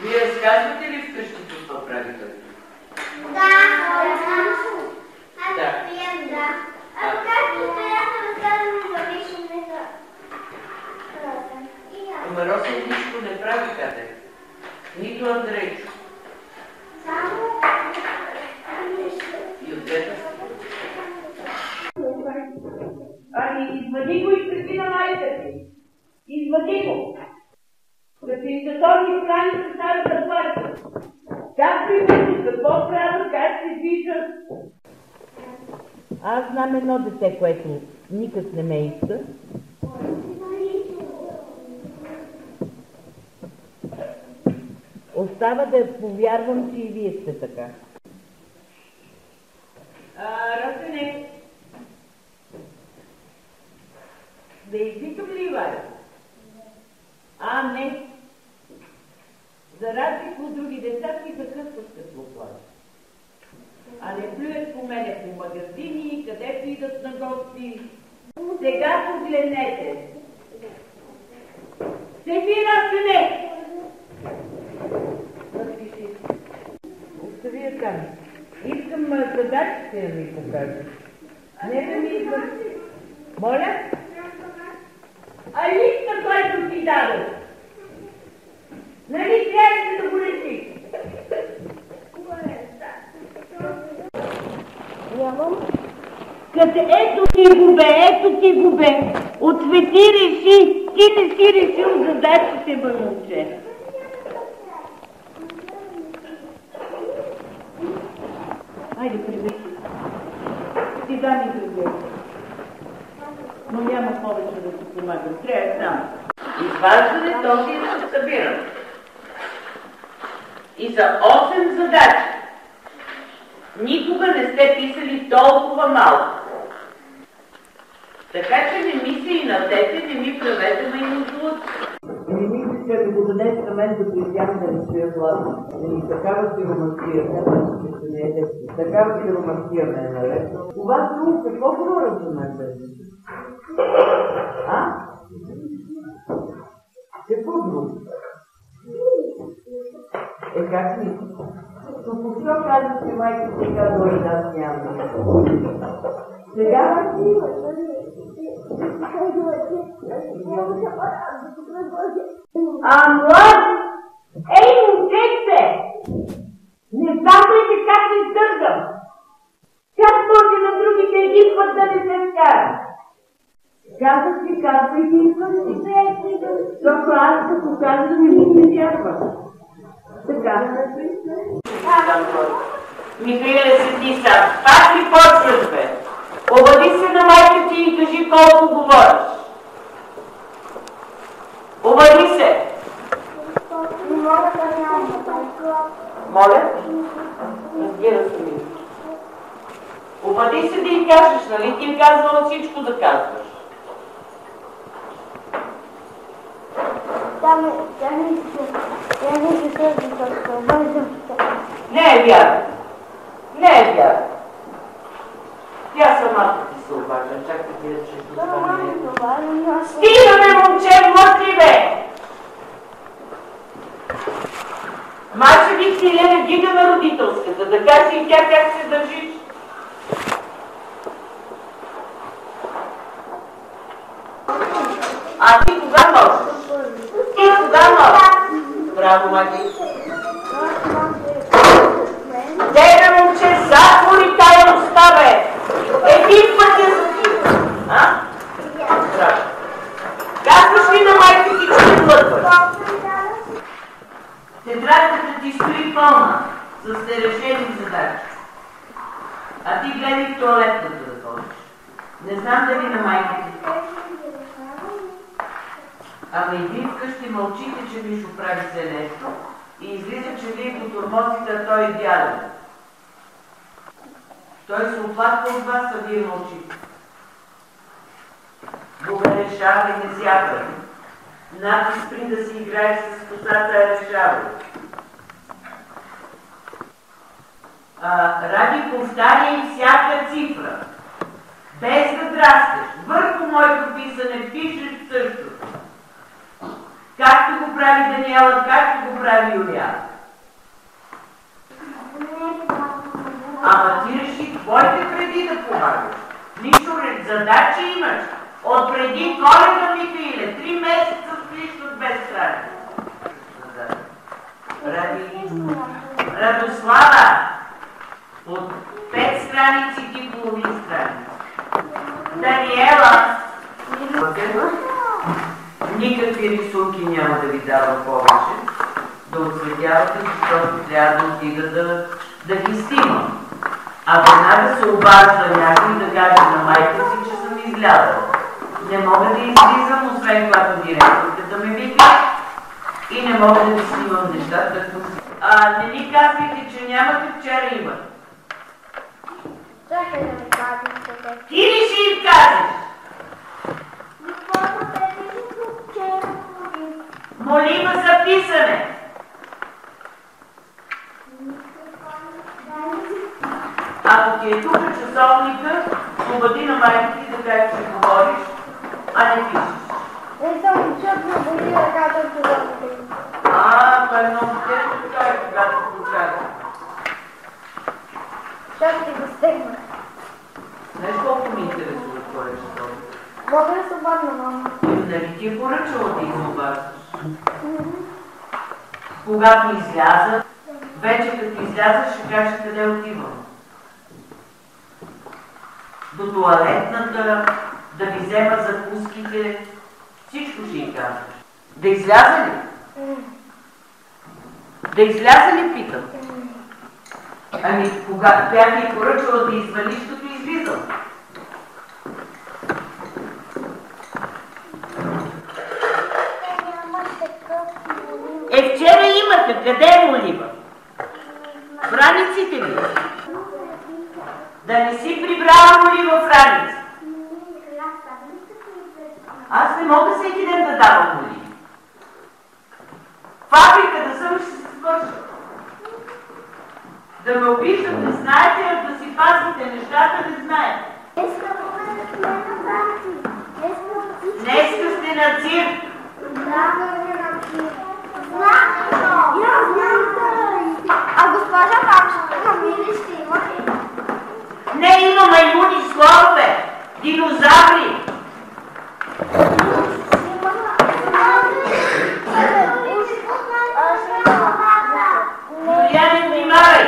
Speaker 1: Вие разказвате ли вкъщи какво правите?
Speaker 4: Да. Ако както трябва да разказваме за лични за Росен.
Speaker 1: Ама Росен нищо не прави, каде. Нито Андрейчо.
Speaker 4: Само
Speaker 1: И от двете. Извади го и преди на майка си. Извади го. Да се изтъторни страни с старата плаща. Как примерно, какво правя, как се движа? Аз знам едно дете, което никак не ме иска. Остава да повярвам, че и вие сте така. Росене, Да извикам ли, Ивайло? А, не. За разлика от други деца, които късват като плачат. А не плюят по мене по магазини, където идат на гости. Сега погледнете. Сефира, сине! Остави я там. Искам задачите да ми покажа. Не да ми идват. Моля? А листа, който ти дадох. Нали трябваше да го решиш? Като ето ти го бе. Отсвети реши. Ти не си решил задачите, бе, момче. Хайде, приведи. Ти дай ми други. Но няма повече да ти помагам. Трябва сам. Изваждане този да се събирам. И за 8 задачи. Никога не сте писали толкова малко. Така че не ми се и надете, не ми правете ма и нуждолъци. Не мислите, ако го дадете на мен да присям да не стоя главно. Такава си романтия, не е детство. Такава си романтия ме е наред. У вас друго какво говорят за мен тези? А? Какво друго? Как ми? Но по това казах, че майка си казва, да аз нямам. Сега? Млад! Ей, момчете! Не знамете как се издържам! Как може на другите един път да не се скара? Казах си, казвайте и свърши. Защото аз като казвам, не ми се вярва. Така. Михаиле, седи сам. Пак ли почваш, бе? Обади се на майка ти и кажи колко говориш. Обади се. Моля? Разбира се ми. Обади се да й кажеш, нали ти е казвала всичко да казваш? Не е вярно. Не е вярно. Тя самата ти се обажда. Чакай ти да чеш до това. Стигаме, момче, мъртви, бе! Майче ви си Елена, дига на родителската, да каже и тя как се държиш. А ти кога можеш? Ти кога можеш? Браво, Маги. Деда, момче, затвори тая уста, бе! Един път я затвори. А? Браво. Казваш ли на майка ти, че не плътваш? Тетрадката ти стои пълна, с нерешени задачи. А ти гледай в туалетната да ходиш. Не знам дали на майка ти. Ама и ви вкъщи мълчите, че Мишо прави се нещо и излиза, че вие го тормозите, а той е идеален. Той се оплаква от вас, а вие мълчите. Бога решава и не сяда. Нати спри да си играеш с косата, решава. Ради повтаряй всяка цифра. Без да драскаш. Върху моето писане пишеш същото. Както го прави Даниела, както го прави Юлиана. Ама ти реши твоите преди да помагаш. Нищо ред, задачи имаш. От преди Коледа, Михаиле, 3 месеца стоиш от без страница. Радослава, от 5 страници ти половин страница. Даниела, никакви рисунки няма да ви дава повече, да отсветявате, защото трябва да отида да ги снимам. А веднага се обажда някой да каже на майка си, че съм излязала. Не мога да излизам, освен когато директорката ме вика и не мога да ви снимам нещата. Не ни казвайте, че нямате, вчера има. Ти ли ще им кажеш? а не пишеш.
Speaker 4: Не съм чутна боли ръката от това.
Speaker 1: Това е много тежко, когато получава.
Speaker 4: Ще ти го стегна.
Speaker 1: Знаеш колко ми интересува това нещо?
Speaker 4: Мога да се обърна, мама?
Speaker 1: Нали ти е поръчала да изобърнеш? Когато изляза, вече като изляза, ще кажа къде отивам. До тоалетната, да ви взема закуските, всичко ще й кажеш. Да изляза ли? Да изляза ли, питам? Ами, когато бях ми поръчала да извалиш, като излизам. Вчера имаха. Къде е молива? В раниците ли? Да не си прибрала молива в раници. Аз не мога всеки ден да давам молива. Фабриката съм ще се свърша. Да ме обиждат, не знаете, а да си пазите нещата, не знаете. Днеска сте на цирк.
Speaker 4: А госпожа Папчета, мили ще има ли?
Speaker 1: Не, има маймуни, слонове, динозаври. Я не внимавай.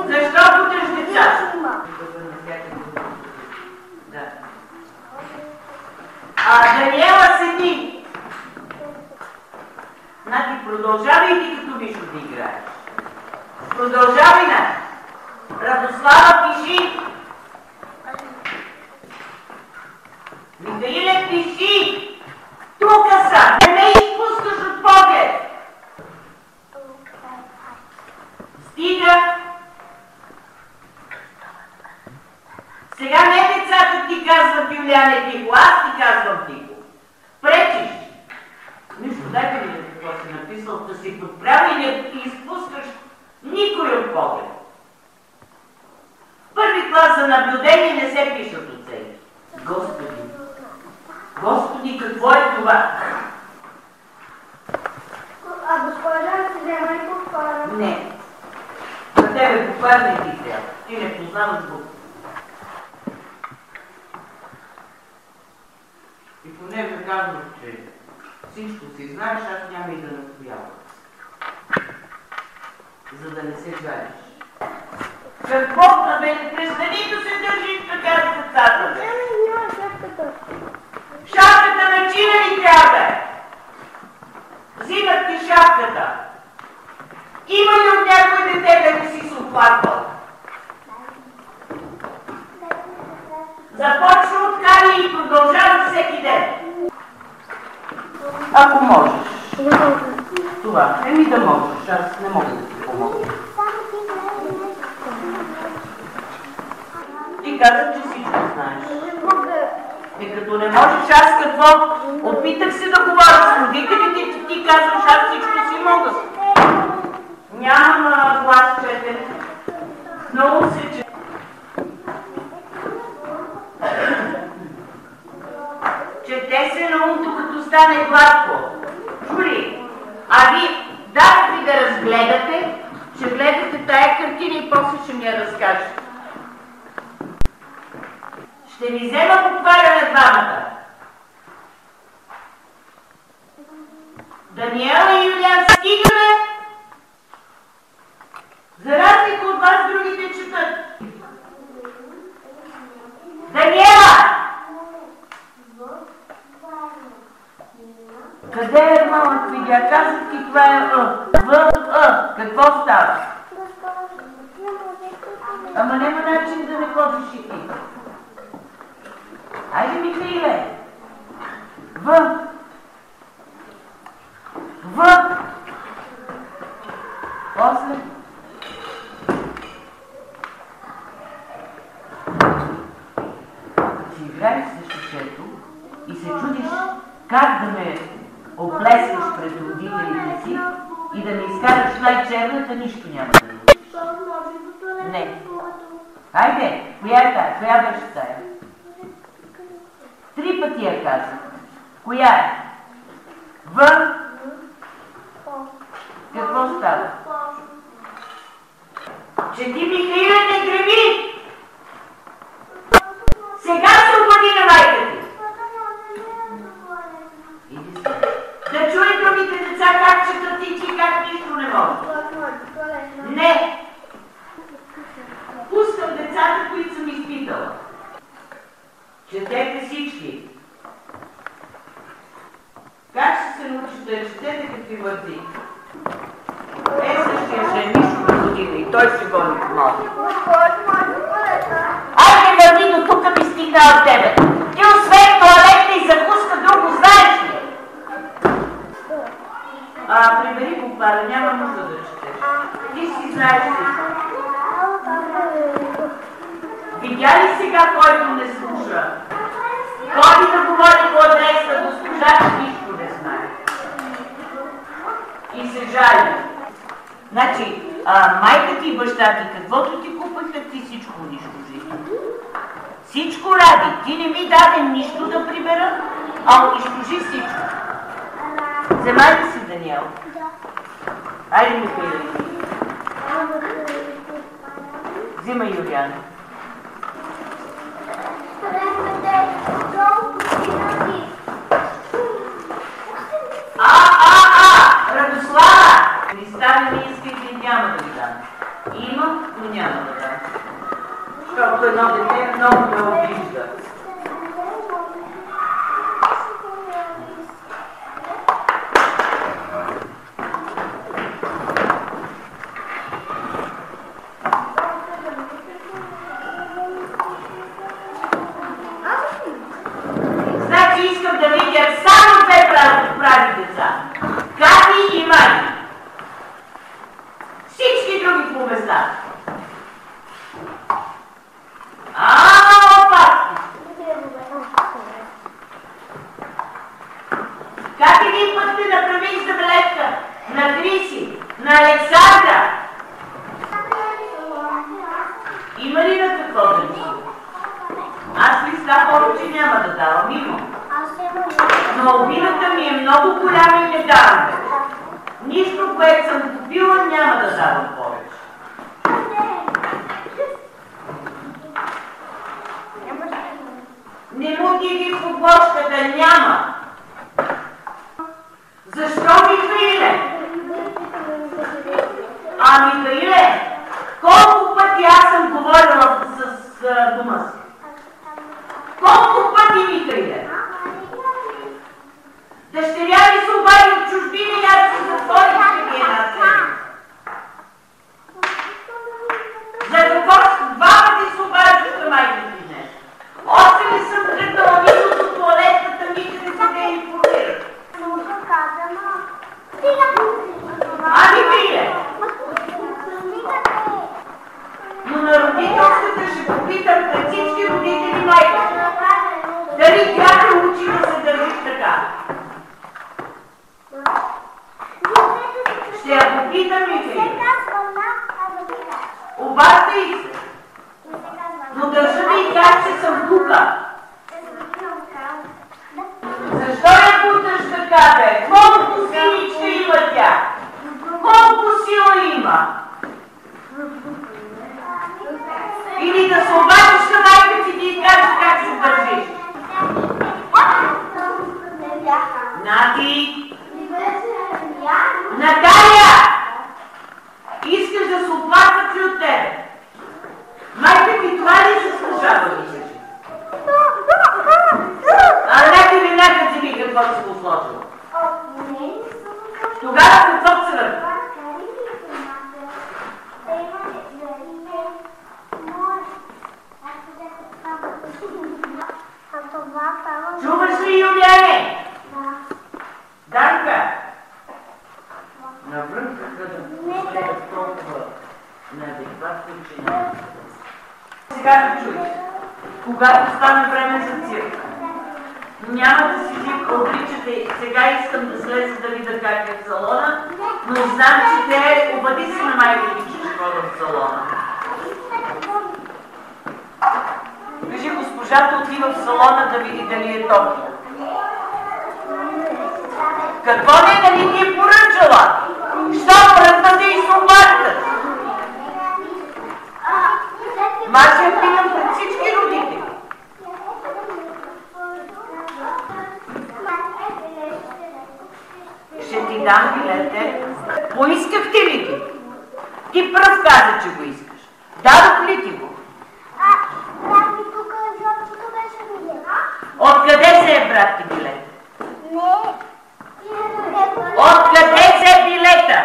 Speaker 1: Защо путаш деца? Даниела седи. Значи продължавай ти като виж да играеш. Продължавай на. Радослава, пиши. Михаиле, пиши. Тука са. Не ме изпускаш от поглед. Стига. Сега не децата ти казват Юлиане тихо, аз ти казвам тихо. Пречиш. Нищо, дай ми да какво си написал, да си подправи и не изпускаш никой от поглед. В първи клас за наблюдение не се пишат оценки. Господи! Господи, какво е това?
Speaker 4: А госпожа си взема ли подпара?
Speaker 1: Не. За тебе буквар не ти трябва. Ти не познаваш буква. И понеже казваш, че всичко си знаеш, аз няма и да настоявам. За да не се жалиш. Какво да бе? Престани да се държиш така с децата, бе? Шапката на чина ли трябва, бе? Взимат ти шапката. Има ли от някой дете да не си се оплаквал? Започва от Кали и продължава всеки ден. Ако можеш. Това. Еми да можеш. Аз не мога да ти помогна. Ти каза, че всичко знаеш. Като не можеш, аз какво? Опитах се да говоря с родителите, ти казваш, аз всичко си мога. Нямам глас четене. Много се че. Чете се на умто, като стане гладко. Чули? А ви дах ви да разгледате, ще гледате тая картина и после ще ми я разкажете. Ще ви взема букваля на двамата. Даниела и Юлиан, стигаме! За разлика от вас, другите четат. Даниела! Къде е малък видя? Казах ти, това е Какво става? Ама няма начин да не ходиш и ти. Айде, Михаиле! После? Си играеш с шишето и се чудиш как да ме оплескаш пред родителите си и да ме изкараш най-черната, нищо няма да научиш. Не. Айде, коя е тая? Коя беше тая? пъти я каза. Коя е? В? Какво става? Че ти, Михаиле, не греби! Сега се обади на майка ти! Иди си. Да чуй другите деца как четат и ти как нищо не може. Не! Пускам децата, които съм изпитала. Четете всички. Как ще се научите да четете какви върти? Същия ще нищо на година и той ще гони в ноги. Айде, върни, до тук би стигнал от тебе. Ти освен туалетна и закуска друго знаеш ли? Прибери го, пара, няма нужда да четеш. Ти си знаеш ли? Видя ли сега, който не слуша? Ходи да говори по адреса, госпожа, че нищо не знае. И се жали. Значи, майка ти и баща ти, каквото ти купаха, ти всичко унищожи. Всичко ради. Ти не ми даде нищо да прибера, а унищожи всичко. Вземай ли си, Даниел? Айде, Михаил. Взимай, Юлиана. Радослава! Листа не ми искайте, няма да ви дам. Имам, но няма да дам. Защото едно дете много ме обижда. Значи искам да видя само две прави деца. Кати и Мани. Всички други по места. Опасно! Как един път те направих забележка на Криси, на Александра? Има ли на какво да ни? Аз листа повече няма да давам, имам. Но обидата ми е много голяма и не давам. Нищо, което съм купила, няма да давам повече. Не му диги по площата, няма. Защо, Михаиле? Михаиле, колко пъти аз съм говорила с дома си? Колко пъти, Михаиле? Дъщеря ми се обади от чужбина и аз се затворих преди една седмица. За какво два пъти се обаждаш към майка ти днес? Още не съм тръгнала нито до туалетната, никъде се не информираш. Михаиле! Но на родителската ще попитам пред всички родители майка. Дали тя те учи да се държиш така? Ще я попитам, Михаиле. Обаждай се. Но държа да й кажа, че съм тука. Защо я буташ така, бе? Колко силичка има тя? Колко сила има? Или да се обадиш на майка си да й кажеш как се държиш? Нади! Наталия! Искаш да се оплакват ли от тебе? Майка ти това ли заслужава, мислиш? Нека ви някак си ми какво си го сложила. Тогава какво се върви? Чуваш ли, Юлиане? Данка? Навръх да гледат толкова неадекватни учения. Сега ме чуй. Когато стане време за цирк, няма да си обличате. Сега искам да слеза да видя как е в салона, но знам, че те обади си на майка ти, че ще хода в салона. Кажи, госпожа. госпожата отива в салона да види дали е топло. Какво не нали ти е поръчала? Що мръднате и се обаждат? Мася питам пред всички родители. Ще ти дам билете. Поискахте ли ги? Ти пръв каза, че го искаш. Дадох ли ти го?
Speaker 4: Брат ми тук, защото тук беше билет.
Speaker 1: Откъде се е брат ти билет?
Speaker 4: Не.
Speaker 1: Откъде се е билета?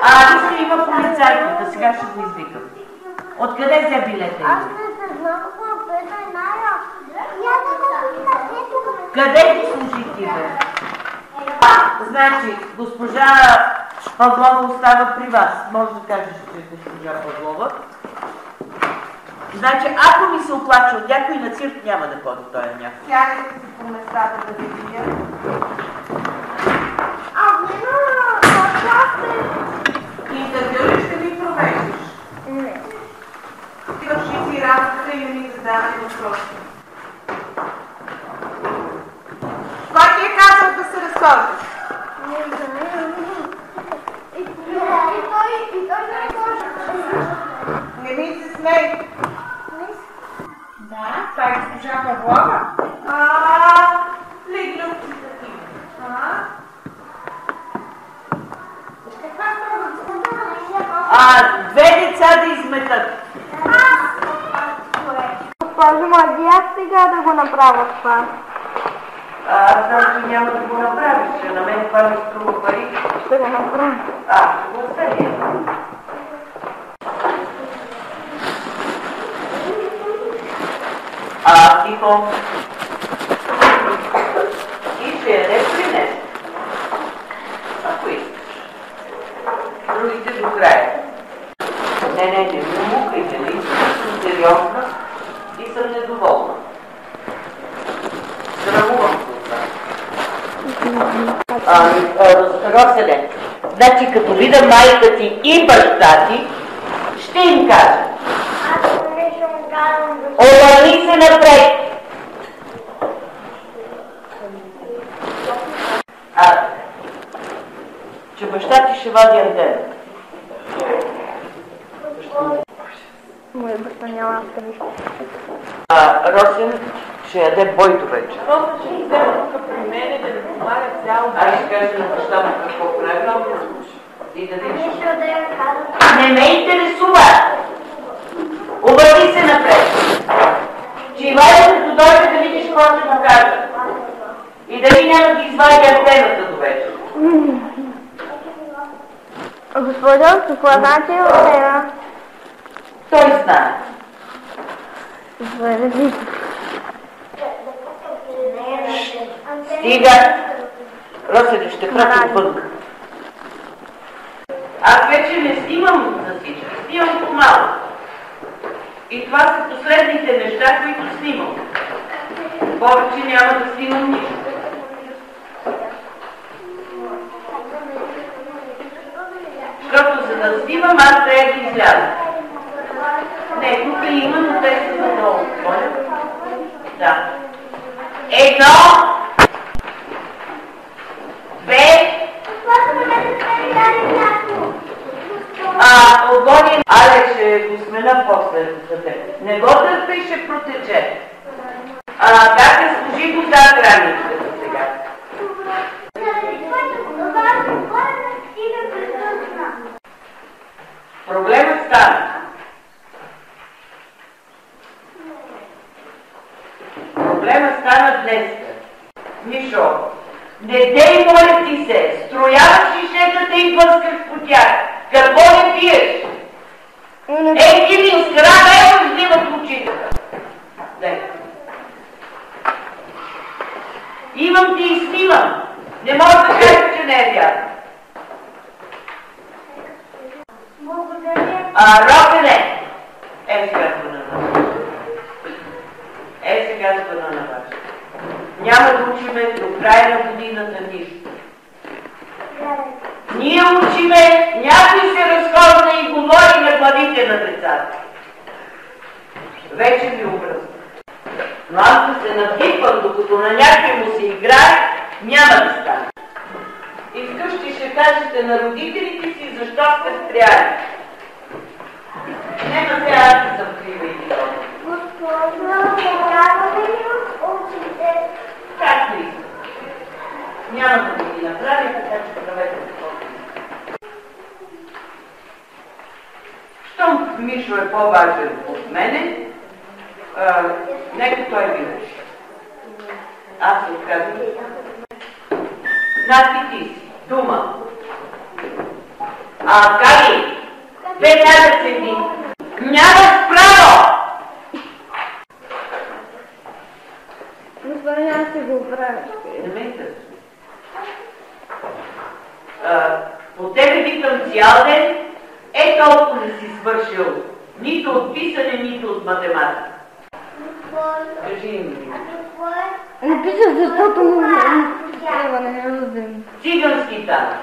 Speaker 1: Вижте, има полицайката, сега ще го извикам. Откъде се е билета?
Speaker 4: Аз не знам какво е Ная. Я да го питам, тук.
Speaker 1: Къде ти служи ти, бе? Значи, госпожа Павлова остава при вас. Може да кажеш, че е госпожа Павлова. Значи, ако ми се оплача от някой на цирк, няма да ходи той на някой.
Speaker 3: Сядайте си по местата да ви видя. Интервю ли ще ми провеждаш?
Speaker 4: Не.
Speaker 3: Ти върши си работата и ми задавай въпроси. Кой ти е казал да се разхождаш?
Speaker 4: Не знам. И той не може.
Speaker 3: Не ми се смей. Да, това е госпожа Павлова. Лиглюкци такива. Каква става?
Speaker 1: Две деца да изметат.
Speaker 4: Госпожо, може аз сега да го направя това?
Speaker 1: Знам, че няма да го направиш. На мен това ми струва пари.
Speaker 4: Ще го направя.
Speaker 1: Ще го остави. Тихо. И ще ядеш при нещо. Ако искаш. Другите до края. Не ми мукайте, нали? Съм сериозна и съм недоволна. Срамувам се от това. Роселе, значи като видя майка ти и баща ти, ще им кажа. Обърни се напред! Че баща ти ще вади антена.
Speaker 4: Моя баща няма антена.
Speaker 1: Росен ще яде бой до вечер.
Speaker 3: Просто ще взема тук при мене да ми помага цяло.
Speaker 1: Аз ще кажа на баща му какво прави и да видиш.
Speaker 4: Да я казвам.
Speaker 1: Не ме интересува! Обърни се напред! Че Ивайло като дойде да видиш какво ще му кажа. И дали няма да извади антената до вечер.
Speaker 4: Госпожо, какво значи антена?
Speaker 1: Той знае. Стига! Роселе, ще прати отвън. Аз вече не снимам за всички, снимам по-малко. И това са последните неща, които снимам. Повече няма да снимам нищо. Защото за да снимам, аз трябва да изляза. Не, тук има, но те са за много. Да. 1, 2, отгони. Але ще го смена после за теб. Не го търпи, ще протече. Как е служи го за границата сега? Проблемът стана. Проблемът стана днес. Мишо, не дей, моля ти се, строяваш шишетата и блъскаш по тях. Какво не пиеш? Ти ми скраба, ето взимат очите. Дай. Имам ти и снимам. Не мога да кажа, че не е вярно. Рокене! Сега звъна на вас. Няма да учиме до края на годината нищо. Ние учиме, някой се разхожда и говори на главите на децата. вече ми обръзва. Но аз да се напипам, докато на някой му се играе, няма да стане. И вкъщи ще кажете на родителите си, защо сте спряли. Нема сега аз да съм крива и това.
Speaker 4: Госпожо, трябва ли учите?
Speaker 1: Как не искам? Няма да ги направя, така че правете каквото. Щом Мишо е по-важен от мене, нека той ви реши. Аз се отказвам. Значи ти си. Дума. Каги, веднага седи. Нямаш право!
Speaker 2: Господин, аз ще го оправя.
Speaker 1: Не ме интересува. По тебе викам цял ден, толкова не си свършил нито от писане, нито от математика. Кажи им.
Speaker 2: Не пиша, защото му трябва, не разбирам.
Speaker 1: Цигански танц.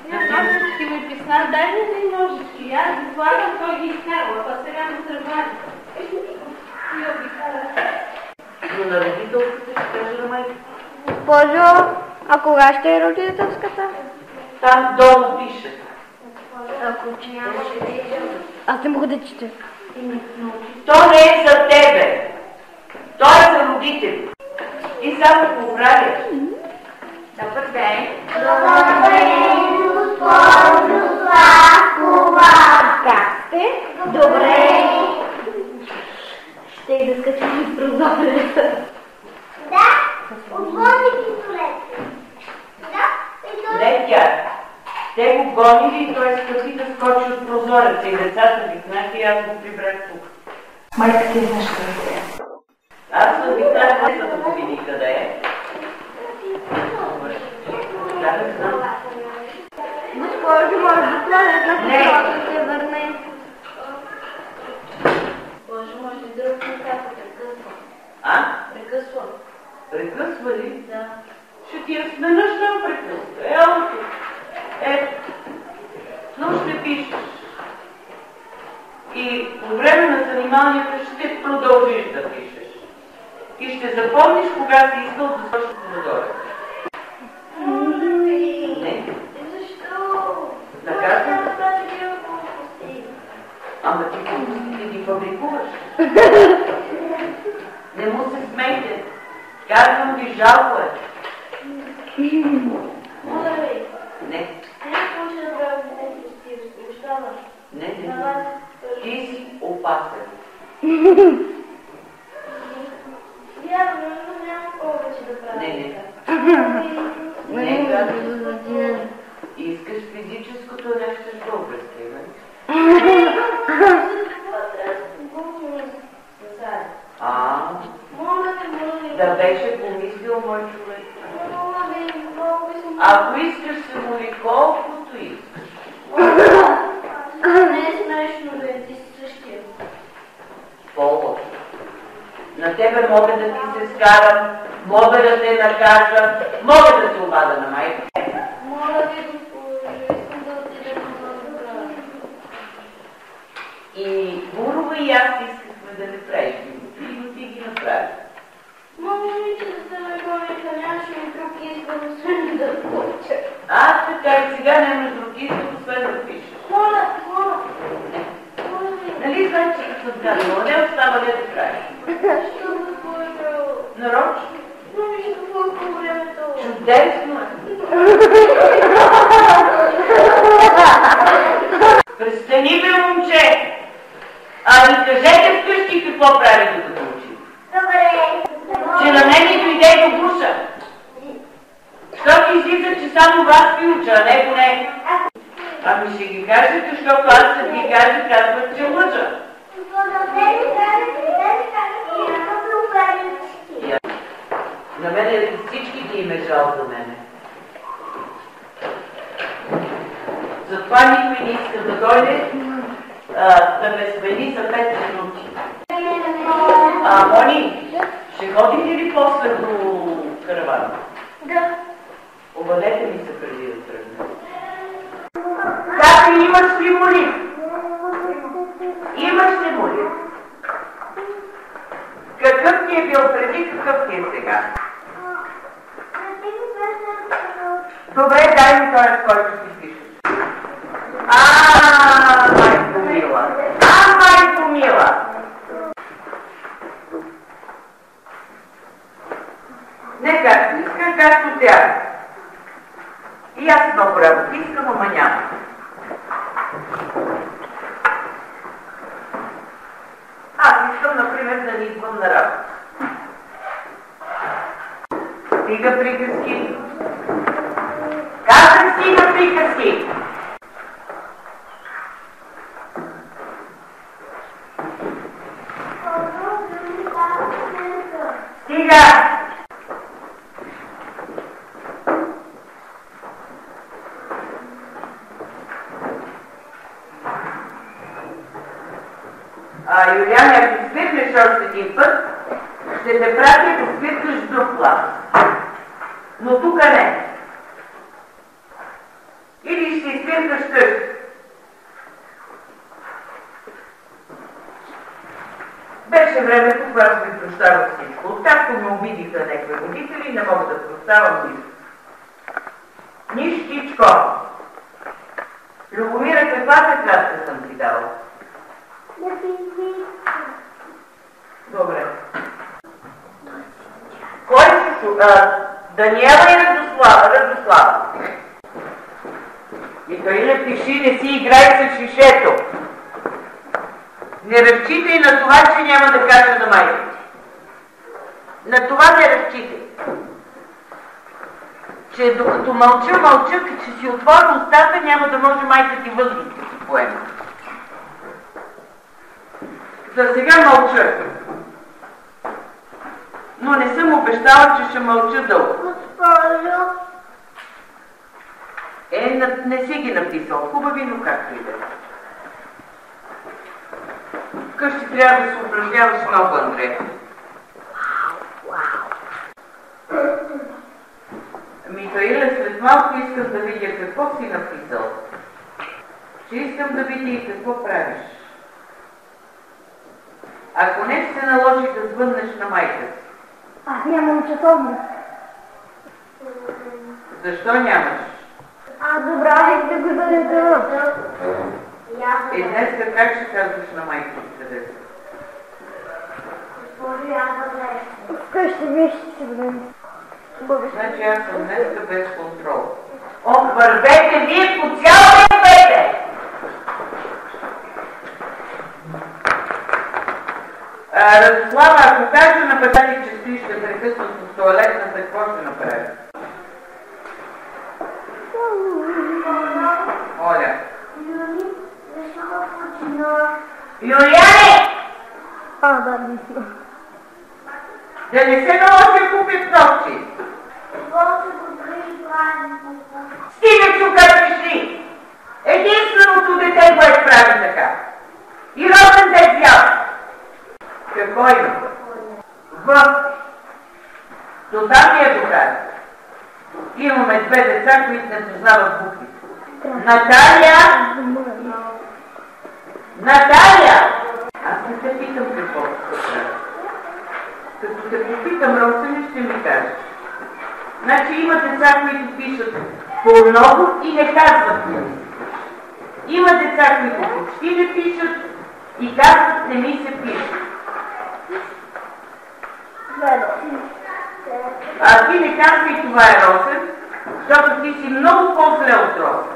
Speaker 2: Ножички ми писна, дай ми един ножички. Аз ги слагам, той ги изкарва, а сега ме тръгвали.
Speaker 1: Но на родителката ще каже на майка.
Speaker 2: Госпожо, а кога ще е родителската?
Speaker 1: Там долу пише.
Speaker 2: Аз не мога да чета.
Speaker 1: То не е за тебе. То е за родители. И само го оправяш. Добър ден.
Speaker 4: Добър ден, госпожо Славкова.
Speaker 2: Как сте?
Speaker 4: Добре.
Speaker 2: Ще и да скачам из прозореца.
Speaker 4: Да, отгони пистолет. Да, и то...
Speaker 1: Не тя. Те го гонили и той скъпи да скочи от прозореца и децата викнаха и аз го прибрах тук.
Speaker 2: Майка ти знаеш къде е.
Speaker 1: Аз съм викнах да го види къде е. Да, не знам.
Speaker 2: Госпожо, може да след на
Speaker 1: Не.
Speaker 2: се върне. Госпожо, може да друг някакъв прекъсва. Прекъсва.
Speaker 1: Прекъсва ли?
Speaker 2: Да.
Speaker 1: Ще ти размена, щом прекъсва. Но ще пишеш. И по време на заниманията ще продължиш да пишеш. И ще запомниш кога си искал да свършиш прозорец. Не.
Speaker 4: Защо?
Speaker 1: Наказвам.
Speaker 4: глупости.
Speaker 1: Ама ти глупостите ги фабрикуваш. Не му се смейте. Казвам ви, жалко е.
Speaker 4: Моля ви,
Speaker 1: Не.
Speaker 4: не може да правя глупости, разпощаваш.
Speaker 1: Не. Ти си опасен.
Speaker 4: Вярно, но няма повече да правя.
Speaker 1: Не.
Speaker 2: Не,
Speaker 1: Не. Искаш физическото нещо да обръскаме. Да беше помислил мой човек. Ако искаш се моли колкото искаш.
Speaker 4: Не е смешно, бе, ти си същия.
Speaker 1: По-лошо. На тебе мога да ти се скарам, мога да те накажа, мога да се обада на майка.
Speaker 4: Моля ви, госпожо, искам да отида на добра.
Speaker 1: И Бурова и аз искахме да не правиш глупости, но ти ги направи.
Speaker 4: Мама ми, че да се ме гониха, нямаше ми друг избор, освен да получа.
Speaker 1: Така и сега нямаш друг избор, освен да пишеш.
Speaker 4: Моля
Speaker 1: Не.
Speaker 4: ви.
Speaker 1: Нали знаеш, че съм казала, не остава не да правиш.
Speaker 4: Защо, госпожо?
Speaker 1: Нарочно.
Speaker 4: Но ми ще по времето.
Speaker 1: Чудесно е. Престани, бе, момче! Ами кажете вкъщи какво прави докато учи.
Speaker 4: Добре.
Speaker 1: Че на мен ми дойде до душа. Що ти излиза, че само вас ви уча, а не поне? Ами ще ги кажете, защото аз да ги кажа, казват, че лъжа. На мене всички ги им е жал за мене. Затова никой не иска да дойде да ме смени за 5 минути. Мони, ще ходите ли после до каравана?
Speaker 4: Да.
Speaker 1: Обадете ми се преди да тръгна. Как имаш ли моли? Имаш видял преди, какъв ти е сега? Добре, дай ми този, с който си пишеш. Майко мила! Майко мила! Не както искам, както тя. И аз много работа искам, ама няма. Аз искам, например, да не идвам на работа. Стига приказки. Казах, стига приказки. Стига! Юлиан, ако свирнеш още един път, ще те пратя да свиркаш в друг клас. Но тук не. Или ще свиркаш тъж. Беше времето, когато ми прощавах всичко. Откакто ме обидиха някакви родители, не мога да прощавам нищо. Нищичко. Любомира, каква тетрадка съм ти дала? Добре. Кой си? Даниела и Радослава. И той не пиши, не си играй с шишето. Не разчитай на това, че няма да кажа на майка ти. На това не разчитай. Че докато мълча, че си отворя устата, няма да може майка ти въздух да си поема. За сега мълча. Но не съм обещала, че ще мълча дълго.
Speaker 4: Госпожо.
Speaker 1: Не си ги написал. Хубави, но както и да е. Вкъщи трябва да се упражняваш много, Андрея. Михаиле, след малко искам да видя какво си написал. Ще искам да видя и какво правиш. Ако не, ще се наложи да звъннеш на майка си.
Speaker 4: Аз нямам часовник.
Speaker 1: Защо нямаш?
Speaker 4: Забравих да го заведа.
Speaker 1: Днеска как ще казваш на майка си къде си?
Speaker 4: Вкъщи вижте се бъдем.
Speaker 1: Значи аз съм днеска без контрол. Вървете вие по цял ден бете! Радослава, ако кажа на баща ти, че стоиш непрекъснато в тоалетната, какво ще направи? Оля. Юлияне!
Speaker 4: Да, мисля.
Speaker 1: Да не се наложи купи нощи. Стига чукаш ли? Единственото дете, което прави така. И роден дет взял. Какво има? До там е доказ. Имаме две деца, които не познават буквите. Наталия! Аз не те питам какво се прави. Като те попитам, родствени, ще ми кажеш. Значи има деца, които пишат по-много и не казват не. Има деца, които почти не пишат и казват не ми се пише. А ти не казвай това е Росен, защото ти си много по-зле от Росен.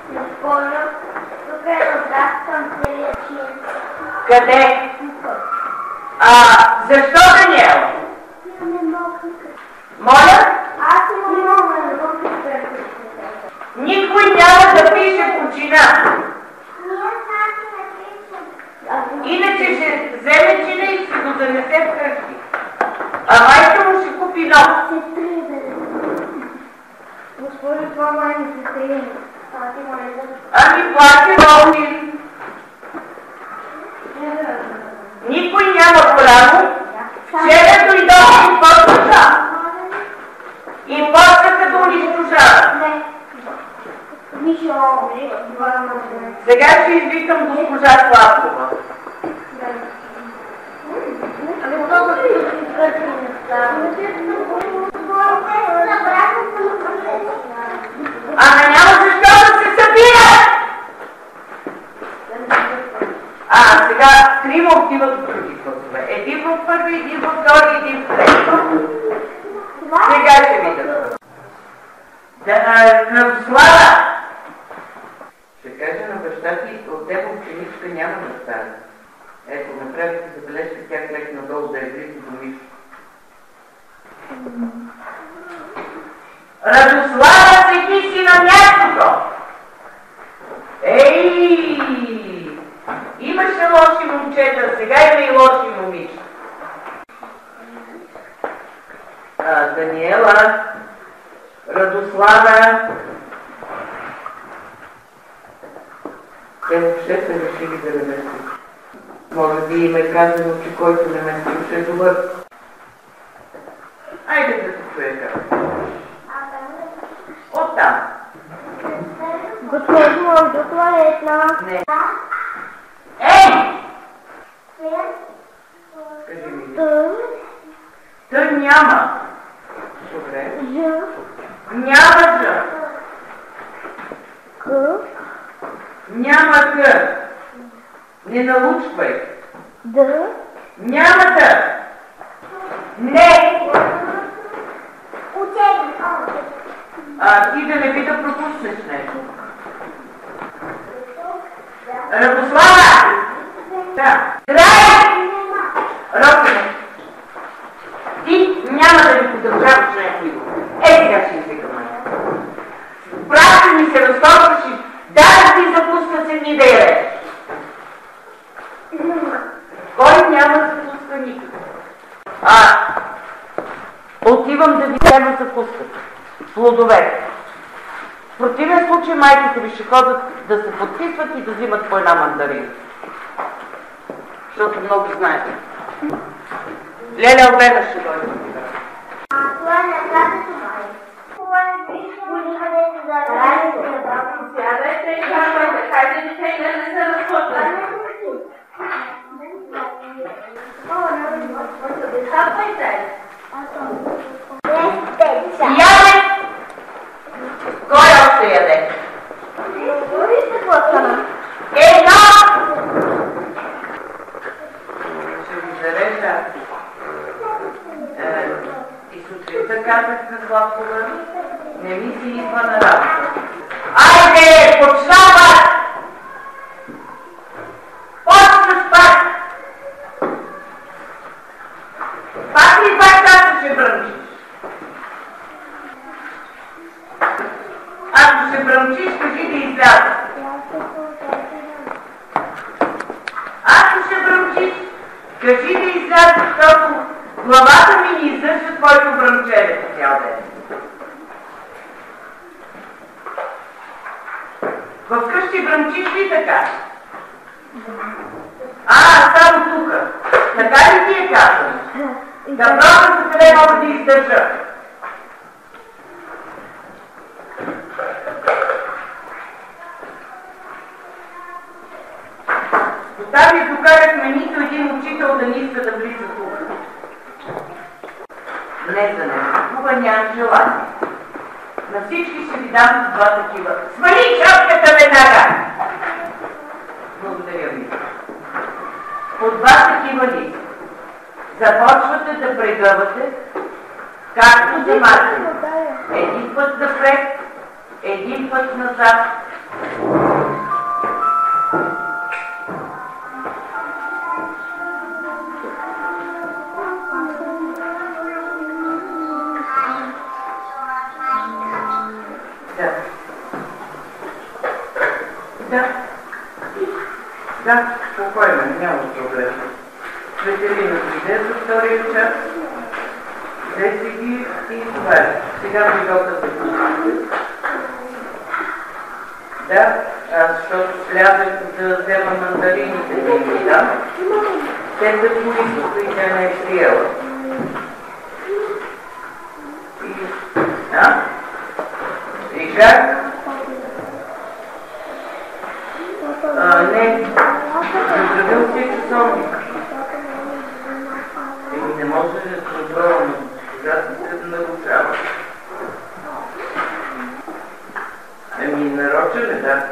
Speaker 4: Госпожо, тук е отдах към целия чин.
Speaker 1: Къде? Защо, Даниела?
Speaker 4: Не мога.
Speaker 1: Моля?
Speaker 4: Аз не мога да го пиша.
Speaker 1: Никой няма да пише почина. Иначе ще вземе чина и ще го занесе вкъщи. А майка му ще купи нов.
Speaker 4: Госпожо, това май не се трие.
Speaker 1: Ами плати болни. Никой няма право. Вчера дойдох и почнаха. И почнаха да унищожава. Сега ще извикам госпожа Славкова. сега трима отиват в други класове. Един в първи, един в втори, един в трети. Сега ще видим. Радослава! Ще кажа на баща ти, от теб ученичка няма да стане. Ето, направите забележка, тя клекна долу да е близо до Мишо. Радослава, седи си на мястото! Ей! Имаше лоши момчета, сега има и лоши момичета. Даниела, Радослава, те въобще са решили да ме слушат. Може би им е казано, че който не ме слуша е добър. Айде да се чуе как. Оттам.
Speaker 4: Госпожо, може до туалетна?
Speaker 1: Не. Ей! Кажи ми. Т няма. Добре.
Speaker 4: Ж.
Speaker 1: Няма Ж.
Speaker 4: К.
Speaker 1: Няма К. Не налучвай.
Speaker 4: Д.
Speaker 1: Няма Д. Не.
Speaker 4: Учени.
Speaker 1: Ти да не би да пропуснеш нещо. Радослава! Да. Край! Рокне. Ти няма да ви поддържаваш някой. Сега ще извикаме. Прати ми се разходваш и да ти запуска се ни да я речеш. Кой няма да запуска никога? Отивам да ви взема запускат. Плодовете. В противен случай майките ви ще ходят да се подписват и да взимат по една мандарина. Защото много знаете. Леля Албена ще дойде.
Speaker 4: Това е на кратото май. Това е близко, никъде не да
Speaker 3: Сядайте и казвайте, хайде дете, не се разходвайте. Хапайте.
Speaker 1: Яде! Кой още яде? Едно! Ще ви зарежда. И сутринта казах на Славкова, не ми си идва на работа. Айде, почна пак! Почнаш пак! Пак ли пак каза, ще бръмчиш? Ако ще бръмчиш, кажи да изляза. Ако ще бръмчиш, кажи да изляза, защото главата ми не издържа твоето бръмчене по цял ден. Вкъщи бръмчиш ли така? Само тука. Така ли ти е казано? Да просто за къде мога да издържа. Тогава ви докарахме нито един учител да не иска да влиза тук. Не за него. Тук нямам желание. На всички ще ви дам два такива. Свали шапката веднага! Благодаря ви. По два такива ли? Започвате да прегъвате, както за матери. Един път напред, един път назад. Да, спокойно, няма проблем. Светелина дойде за втория час, взе си ги и това е. Сега ми доста се пустите. Да, защото слязах да взема мандарините да им ги дам. Те са количество и тя не е приела. И как? Не, заздравил си часовник. Не може да контрола на когато се нарушава. Нарочен е, да.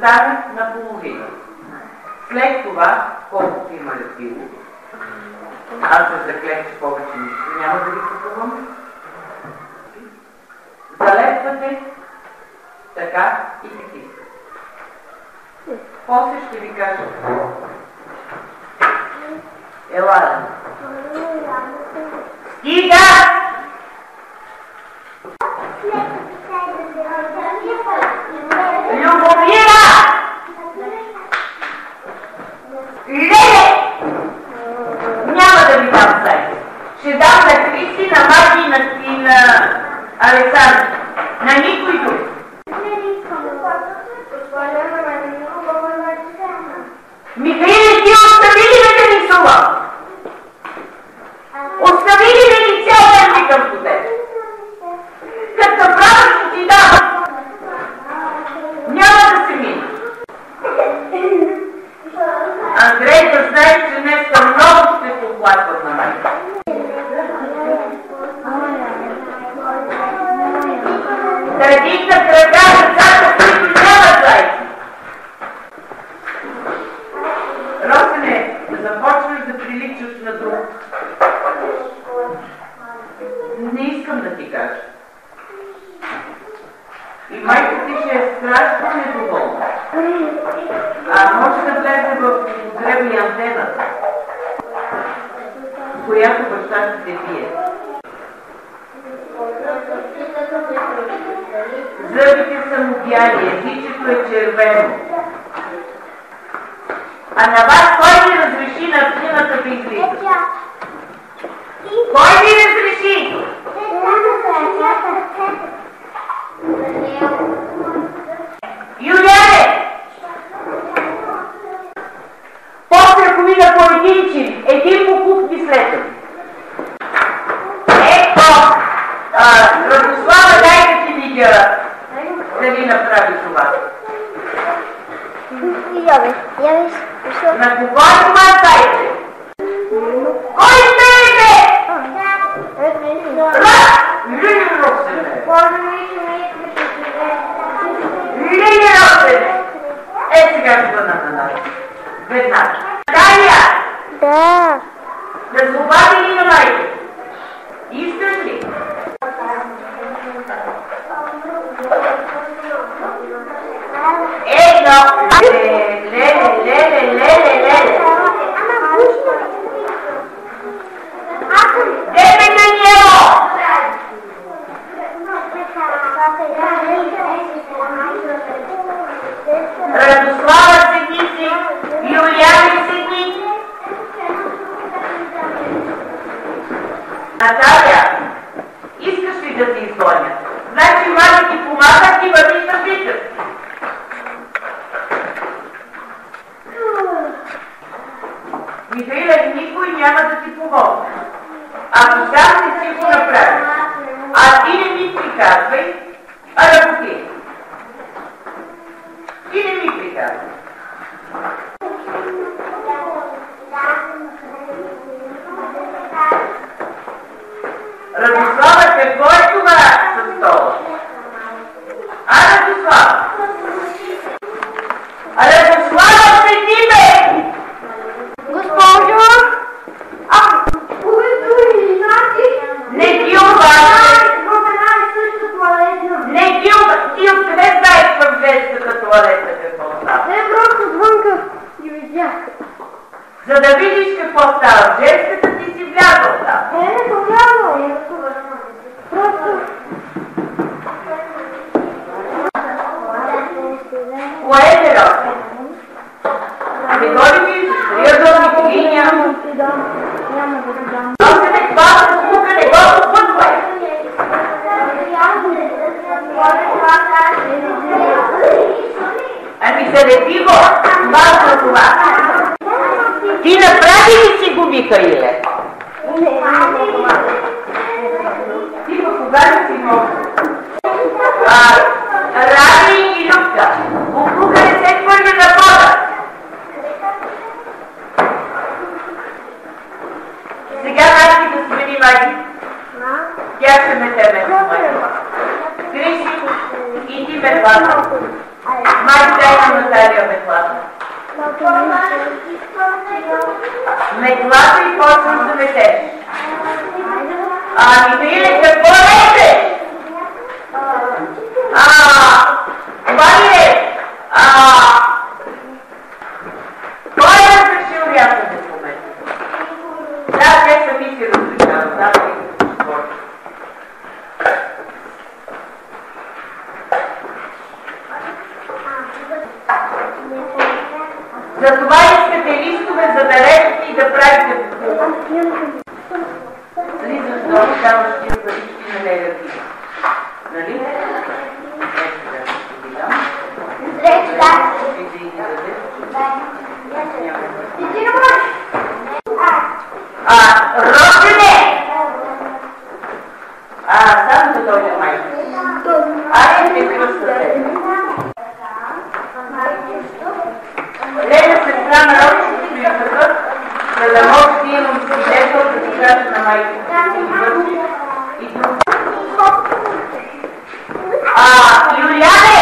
Speaker 1: стане наполовина. След това, колкото има лепило, аз се заклея, че повече нищо няма да ви купувам. Залепвате така и таки. После ще ви кажа какво. Елада. Стига! Любомира! Леле! Няма да ви дам сайт. Ще дам на Кристи, на Маги и на Александър. На никой друг. Михаиле, ти остави ли да те рисувам? Остави ли да ни цял ден викам по теб? Като правиш, ще ти дам. Няма да се мина. Андрей, да знаеш, че днеска много ще се оплаквам на майка. Да дигна кръга децата, които нямат зайци. Росене, да започнеш да приличаш на друг. Не искам да ти кажа. И майка ти ще е страшно недоволна. Може да влезе в употреба и антената, която баща ще те бие. Зъбите са му бяли, езичето е червено. А на вас кой ви разреши на снимата да излиза? Кой ви разреши? Юляне! После ако мина по един чин, един покупки след това. Ето! Радослава, дай да ти видя да ви направи това. На кого е това дайте? Кой сте бе? Лили Росене! Лили Росене! Сега ще бъда на нас. Веднага. Дария!
Speaker 4: Да.
Speaker 1: Да се обади ли на майка? Искаш ли? Едно! Леле! Дебе Даниело! Радослава седни си, Юлиане седни. Наталия, искаш ли да ти изгоня? Значи Маля ти помага, ти вървиш на битър. Михаиле, никой няма да ти помогне. Ако сам не си го направиш, а ти не ми приказвай, а работи. Ти не ми приказвай. Радослава, какво е това със стола? Радослава! Радослава, седи бе!
Speaker 4: Госпожо!
Speaker 1: Не ти обаче! Не ти обаче! Ти откъде знаеш в женската туалета какво става?
Speaker 4: Не, просто звънка и видях.
Speaker 1: За да видиш какво става в женската, ти си влязъл там.
Speaker 4: Не съм влязъл. Просто...
Speaker 1: Кое е Роси? Не го ли виждаш? Риадълни коли няма.
Speaker 4: Няма да ти дам.
Speaker 1: Роси, не това да спука, не го попътвай. Ами залепи го, малко това. Ти направи ли си го, Михаиле? Ти го кога ли си може? Ради и Любка, буклука не се хвърля на вода. Сега наши да смени Маги. Тя ще ме теме с Маги. Криси, и ти ме хвана. Маги, дай на Наталия метлата? Метлата и почваш да метеш. Михаиле, какво метеш? Това ли е? Кой е разрешил рязане в момента? Да, те сами си разрешават. Да, те си спорт. Затова искате листове, за да режете и да правите покупа. Нали защо даваш тия парички на Леля ти? Нали? Рождене! Само да дойде майка. Айде те кръстате. Леля сестра на родите си върхът, за да може да имам свидетел да си кажа на майка. И друг. Юлиане!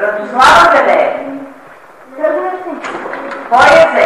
Speaker 1: Радослава къде е? Кой е се?